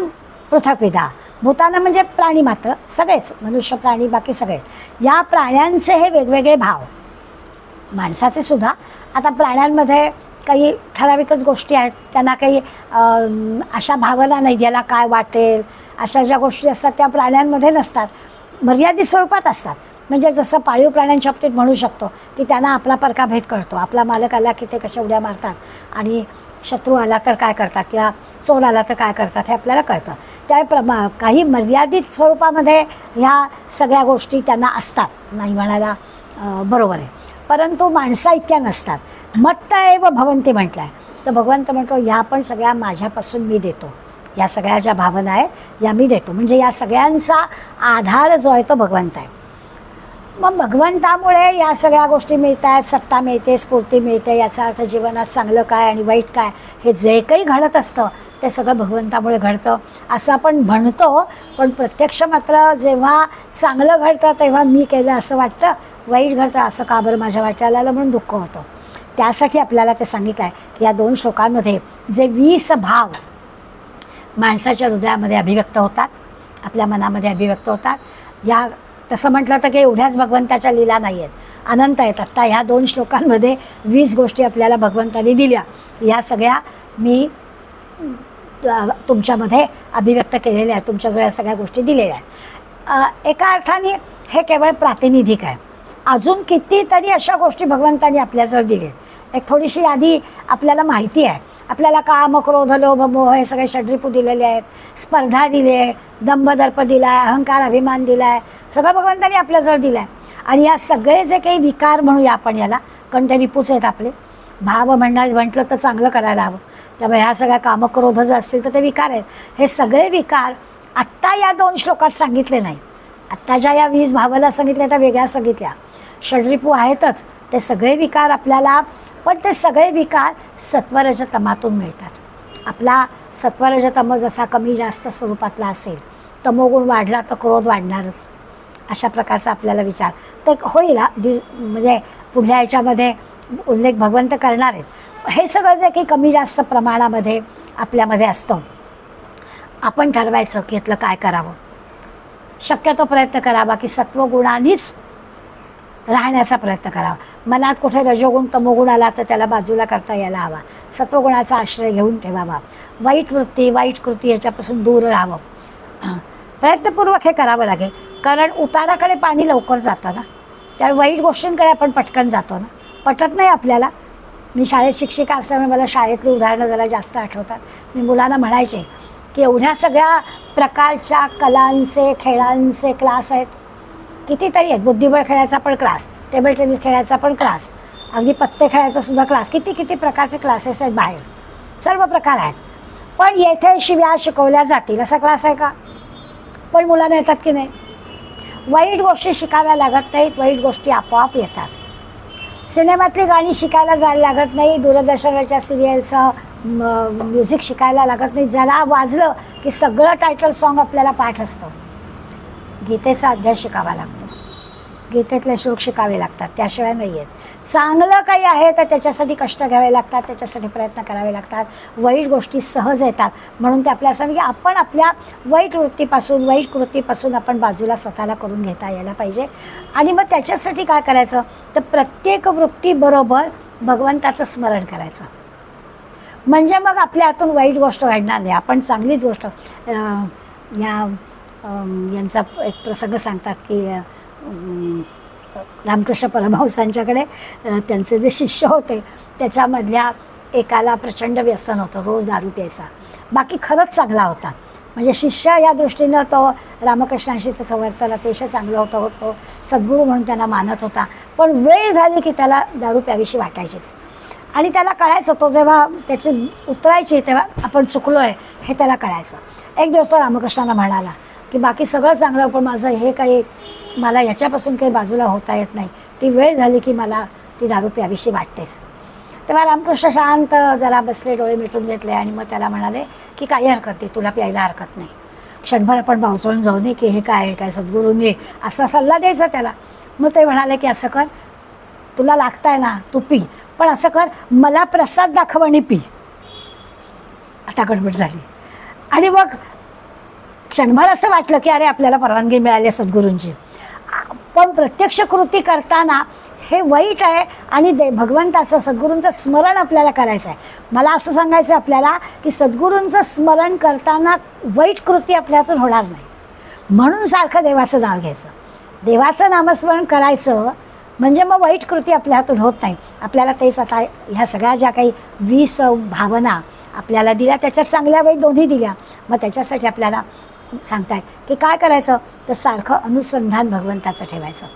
पृथक्विधा. भूताना म्हणजे प्राणी मात्र सगळेच, मनुष्य प्राणी बाकी सगळे. या प्राण्यांचे हे वेगवेगळे भाव, माणसाचे सुद्धा. आता प्राण्यांमध्ये काही ठराविकच गोष्टी आहेत, त्यांना काही अशा भावना नाही, ज्याला काय वाटेल अशा ज्या गोष्टी असतात त्या प्राण्यांमध्ये नसतात, मर्यादित स्वरूपात असतात. म्हणजे जसं पाळीव प्राण्यांच्या बाबतीत म्हणू शकतो की त्यांना आपला परका भेद कळतो. आपला मालक आला की ते कशा उड्या मारतात आणि शत्रू आला तर काय करतात किंवा चोर आला तर काय करतात हे आपल्याला कळतं. त्या काही मर्यादित स्वरूपामध्ये ह्या सगळ्या गोष्टी त्यांना असतात, नाही म्हणायला बरोबर आहे. परंतु माणसा इतक्या नसतात. मत्त एव भवंती म्हटलं आहे तर भगवंत म्हणतो ह्या पण सगळ्या माझ्यापासून मी देतो. या सगळ्या ज्या भावना आहे या मी देतो. म्हणजे या सगळ्यांचा आधार जो आहे तो भगवंत आहे. मग भगवंतामुळे या सगळ्या गोष्टी मिळत आहेत, सत्ता मिळते, स्फूर्ती मिळते. याचा अर्थ जीवनात चांगलं काय आणि वाईट काय हे जे काही घडत असतं ते सगळं भगवंतामुळे घडतं असं आपण म्हणतो. पण प्रत्यक्ष मात्र जेव्हा चांगलं घडतं तेव्हा मी केलं असं वाटतं, वाईट घडतं असं का बरं माझ्या वाट्याला आलं म्हणून दुःख होतं. त्यासाठी आपल्याला ते सांगितलं आहे की या 2 श्लोकांमध्ये जे 20 भाव माणसाच्या हृदयामध्ये अभिव्यक्त होतात, आपल्या मनामध्ये अभिव्यक्त होतात, या तसं म्हटलं तर की एवढ्याच भगवंताच्या लीला नाही आहेत, अनंत आहेत. आत्ता ह्या 2 श्लोकांमध्ये 20 गोष्टी आपल्याला भगवंताने दिल्या. ह्या सगळ्या मी तुमच्यामध्ये अभिव्यक्त केलेल्या आहेत, तुमच्याजवळ या सगळ्या गोष्टी दिलेल्या आहेत. एका अर्थाने हे केवळ प्रातिनिधिक आहे. अजून कितीतरी अशा गोष्टी भगवंतांनी आपल्याजवळ दिल्या आहेत. एक थोडीशी यादी आपल्याला माहिती आहे. आपल्याला काम, क्रोध, लोभ, मोह हे सगळे षड्रिपू दिलेले आहेत. स्पर्धा दिली आहे, दंभ, दर्प दिला आहे, अहंकार, अभिमान दिला आहे, सगळं भगवंतांनी आपल्याजवळ दिलं आहे. आणि या सगळे जे काही विकार म्हणूया आपण याला, कारण ते रिपूच आहेत आपले. भाव म्हटलं तर चांगलं करायला हवं. त्यामुळे ह्या सगळ्या कामक्रोध जर असतील तर ते विकार आहेत. हे सगळे विकार आत्ता या 2 श्लोकात सांगितले नाहीत. आत्ताच्या या 20 भावाला सांगितल्या त्या वेगळ्या सांगितल्या. षड्रिपू आहेतच ते सगळे विकार आपल्याला, पण ते सगळे विकार सत्वरजतमातून मिळतात. आपला सत्वरजतम जसा कमी जास्त स्वरूपातला असेल, तमोगुण वाढला तर क्रोध वाढणारच, अशा प्रकारचा आपल्याला विचार ते होईल. म्हणजे पुढल्या ह्याच्यामध्ये उल्लेख भगवंत करणार आहेत. हे सगळं जे काही कमी जास्त प्रमाणामध्ये आपल्यामध्ये असतं, आपण ठरवायचं की यातलं काय करावं. शक्यतो प्रयत्न करावा की सत्वगुणांनीच राहण्याचा प्रयत्न करावा. मनात कुठे रजोगुण तमोगुण आला तर त्याला बाजूला करता यायला हवा. सत्वगुणाचा आश्रय घेऊन ठेवावा. वाईट वृत्ती, वाईट कृती याच्यापासून दूर राहावं. प्रयत्नपूर्वक हे करावं लागेल. कारण उताराकडे पाणी लवकर जातं ना, त्या वाईट गोष्टींकडे आपण पटकन जातो ना. पटत नाही आपल्याला. मी शाळेत शिक्षिका असल्यामुळे मला शाळेतली उदाहरणं जरा जास्त आठवतात. मी मुलांना म्हणायचे की एवढ्या सगळ्या प्रकारच्या कलांचे, खेळांचे क्लास आहेत, कितीतरी आहेत. बुद्धिबळ खेळायचा पण क्लास, टेबल टेनिस खेळायचा पण क्लास, अगदी पत्ते खेळायचा सुद्धा क्लास, किती प्रकारचे क्लासेस आहेत बाहेर, सर्व प्रकार आहेत. पण येथे शिव्या शिकवल्या जातील असा क्लास आहे का? पण मुलांना येतात की नाही? वाईट गोष्टी शिकाव्या लागत नाहीत, वाईट गोष्टी आपोआप येतात. सिनेमातली गाणी शिकायला जायला लागत नाही, दूरदर्शनाच्या सिरियलचं म्युझिक शिकायला लागत नाही. जरा वाजलं की सगळं टायटल सॉन्ग आपल्याला पाठ असतं. गीतेचा अध्याय शिकावा लागतो, गीतेतले श्लोक शिकावे लागतात, त्याशिवाय नाही आहेत. चांगलं काही आहे तर त्याच्यासाठी कष्ट घ्यावे लागतात, त्याच्यासाठी प्रयत्न करावे लागतात. वाईट गोष्टी सहज येतात. म्हणून ते आपल्याला सांग की आपण आपल्या वाईट वृत्तीपासून, वाईट कृतीपासून आपण बाजूला स्वतःला करून घेता यायला पाहिजे. आणि मग त्याच्यासाठी काय करायचं तर प्रत्येक वृत्तीबरोबर भगवंताचं स्मरण करायचं. म्हणजे मग आपल्या हातून वाईट गोष्ट घडणार नाही. आपण चांगलीच गोष्ट, यांचा एक प्रसंग सांगतात की रामकृष्ण परमहंसांच्याकडे त्यांचे जे शिष्य होते त्याच्यामधल्या एकाला प्रचंड व्यसन होतं, रोज दारू प्यायचा. बाकी खरंच चांगला होता. म्हणजे शिष्य या दृष्टीनं तो रामकृष्णांशी त्याचं वर्तन अतिशय चांगलं होतं, तो सद्गुरू म्हणून त्यांना मानत होता. पण वेळ झाली की त्याला दारू प्यावीशी वाटायचीच. आणि त्याला कळायचं, तो जेव्हा त्याची उतरायची तेव्हा आपण चुकलो आहे हे त्याला कळायचं. एक दिवस तो रामकृष्णांना म्हणाला, की बाकी सगळं चांगलं, पण माझं हे काही मला ह्याच्यापासून काही बाजूला होता येत नाही, ती वेळ झाली की मला ती दारू प्यावीशी वाटतेच. तेव्हा रामकृष्ण शांत जरा बसले, डोळे मिटून घेतले आणि मग त्याला म्हणाले की काही हरकत नाही, तुला प्यायला हरकत नाही. क्षणभर आपण बावचळून जाऊ नये की हे काय काय सद्गुरूंनी असा सल्ला द्यायचा त्याला. मग ते म्हणाले की असं कर, तुला लागताय ना तू पी, पण असं कर, मला प्रसाद दाखव आणि पी. आता गडबड झाली आणि मग क्षणभर असं वाटलं की अरे आपल्याला परवानगी मिळाली आहे सद्गुरूंची. पण प्रत्यक्ष कृती करताना हे वाईट आहे आणि भगवंताचं सद्गुरूंचं स्मरण आपल्याला करायचं आहे. मला असं सांगायचं आपल्याला की सद्गुरूंचं स्मरण करताना वाईट कृती आपल्यातून होणार नाही, म्हणून सारखं देवाचं नाव घ्यायचं, देवाचं नामस्मरण करायचं, म्हणजे मग वाईट कृती आपल्या हातून होत नाही. आपल्याला तेच आता ह्या सगळ्या ज्या काही 20 भावना आपल्याला दिल्या, त्याच्यात चांगल्या वाईट दोन्ही दिल्या. मग त्याच्यासाठी आपल्याला सांगताय की काय करायचं, तर सारखं अनुसंधान भगवंताचं ठेवायचं.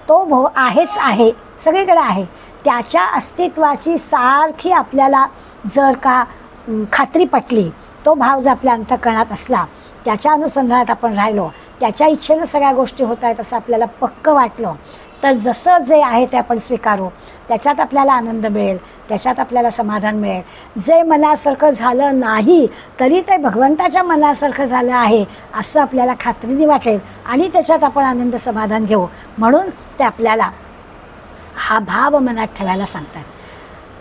तो आहेच आहे, सगळीकडे आहे, त्याच्या अस्तित्वाची सारखी आपल्याला जर का खात्री पटली, तो भाव जर आपल्या अंतःकरणात असला, त्याच्या अनुसंधानात आपण राहिलो, त्याच्या इच्छेनं सगळ्या गोष्टी होत आहेत असं आपल्याला पक्क वाटलं, तर जसं जे आहे ते आपण स्वीकारू, त्याच्यात आपल्याला आनंद मिळेल, त्याच्यात आपल्याला समाधान मिळेल. जे मनासारखं झालं नाही तरी ते भगवंताच्या मनासारखं झालं आहे असं आपल्याला खात्रीने वाटेल आणि त्याच्यात आपण आनंद समाधान घेऊ. म्हणून ते आपल्याला हा भाव मनात ठेवायला सांगतात.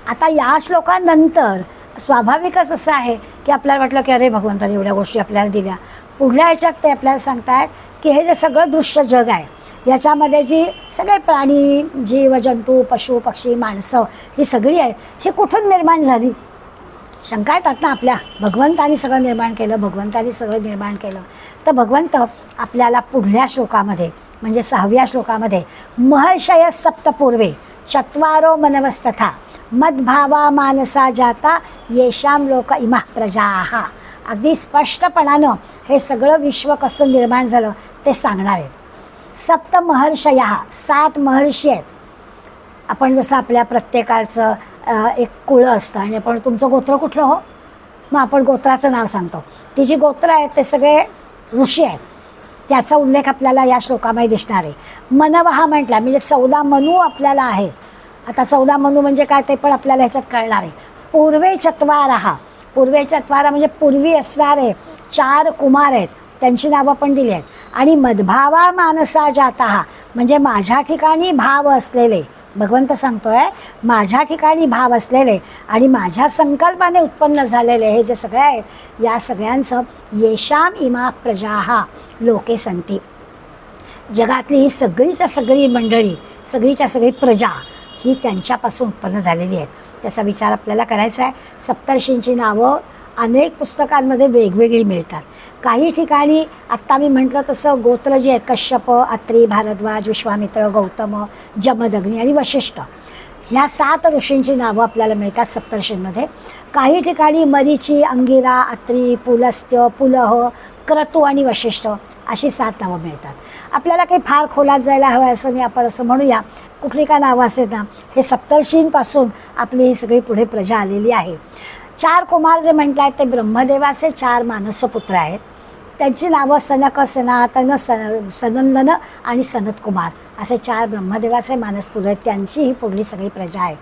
आता या श्लोकानंतर स्वाभाविकच असं आहे की आपल्याला वाटलं की अरे भगवंताने एवढ्या गोष्टी आपल्याला दिल्या. पुढल्या ह्याच्यात ते आपल्याला सांगतायत की हे जे सगळं दृश्य जग आहे, याच्यामध्ये जी सगळे प्राणी, जीव, जंतू, पशु, पक्षी, माणसं ही सगळी आहेत, ही कुठून निर्माण झाली? शंका येतात ना आपल्या. भगवंतानी सगळं निर्माण केलं, भगवंतानी सगळं निर्माण केलं. तर भगवंत आपल्याला पुढल्या श्लोकामध्ये म्हणजे 6व्या श्लोकामध्ये महर्षय सप्तपूर्वे चत्वारो मनवस्तथा मद्भावा मानसा जाता येशाम लोक इमा प्रजाः, अगदी स्पष्टपणानं हे सगळं विश्व कसं निर्माण झालं ते सांगणार आहेत. सप्त महर्षया, 7 महर्षी आहेत. आपण जसं आपल्या प्रत्येकाचं एक कुळ असतं आणि आपण तुमचं गोत्र कुठलं हो, मग आपण गोत्राचं नाव सांगतो. ती जी गोत्र आहेत ते सगळे ऋषी आहेत, त्याचा उल्लेख आपल्याला या श्लोकामध्ये दिसणार आहे. मनवहा म्हटला म्हणजे 14 मनू आपल्याला आहेत. आता 14 मनू म्हणजे काय ते पण आपल्याला ह्याच्यात कळणार आहे. पूर्वे चत्वारहा, पूर्वे चत्वारा म्हणजे पूर्वी असणारे 4 कुमार आहेत, त्यांची नावं पण दिली आहेत. आणि मद्भावा मानसा जाता म्हणजे माझ्या ठिकाणी भाव असलेले, भगवंत सांगतोय माझ्या ठिकाणी भाव असलेले आणि माझ्या संकल्पाने उत्पन्न झालेले हे जे सगळे आहेत, या सगळ्यांचं येशाम इमा प्रजाः लोके संती, जगातली ही सगळीच्या सगळी मंडळी, सगळीच्या सगळी प्रजा ही त्यांच्यापासून उत्पन्न झालेली आहेत. त्याचा विचार आपल्याला करायचा आहे. सप्तर्षींची नावं अनेक पुस्तकांमध्ये वेगवेगळी मिळतात. काही ठिकाणी आत्ता मी म्हटलं तसं गोत्र जे आहेत कश्यप, अत्री, भारद्वाज, विश्वामित्र, गौतम, जमदग्नी आणि वशिष्ठ, ह्या 7 ऋषींची नावं आपल्याला मिळतात सप्तर्षींमध्ये. काही ठिकाणी मरीची, अंगिरा, अत्री, पुलस्त्य, पुलह, क्रतू आणि वशिष्ठ अशी 7 नावं मिळतात. आपल्याला काही फार खोलात जायला हवं असं नाही, आपण असं म्हणूया कुठली का नावं असेल ना, हे सप्तर्षींपासून आपली ही सगळी पुढे प्रजा आलेली आहे. 4 कुमार जे म्हटलं आहेत ते ब्रह्मदेवाचे 4 मानसपुत्र आहेत. त्यांची नावं सनक, सनातन, सनंदन आणि सनत कुमार असे 4 ब्रह्मदेवाचे मानसपुत्र आहेत. त्यांची ही पुढली सगळी प्रजा आहे.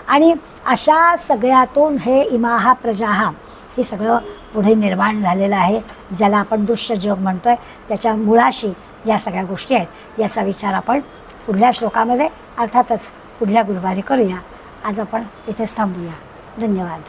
आणि अशा सगळ्यातून हे इमाहा प्रजाहा हे सगळं पुढे निर्माण झालेलं आहे, ज्याला आपण दृश्य जग म्हणतोय. त्याच्या मुळाशी या सगळ्या गोष्टी आहेत. याचा विचार आपण पुढल्या श्लोकामध्ये अर्थातच पुढल्या गुरुवारी करूया. आज आपण इथेच थांबूया. धन्यवाद.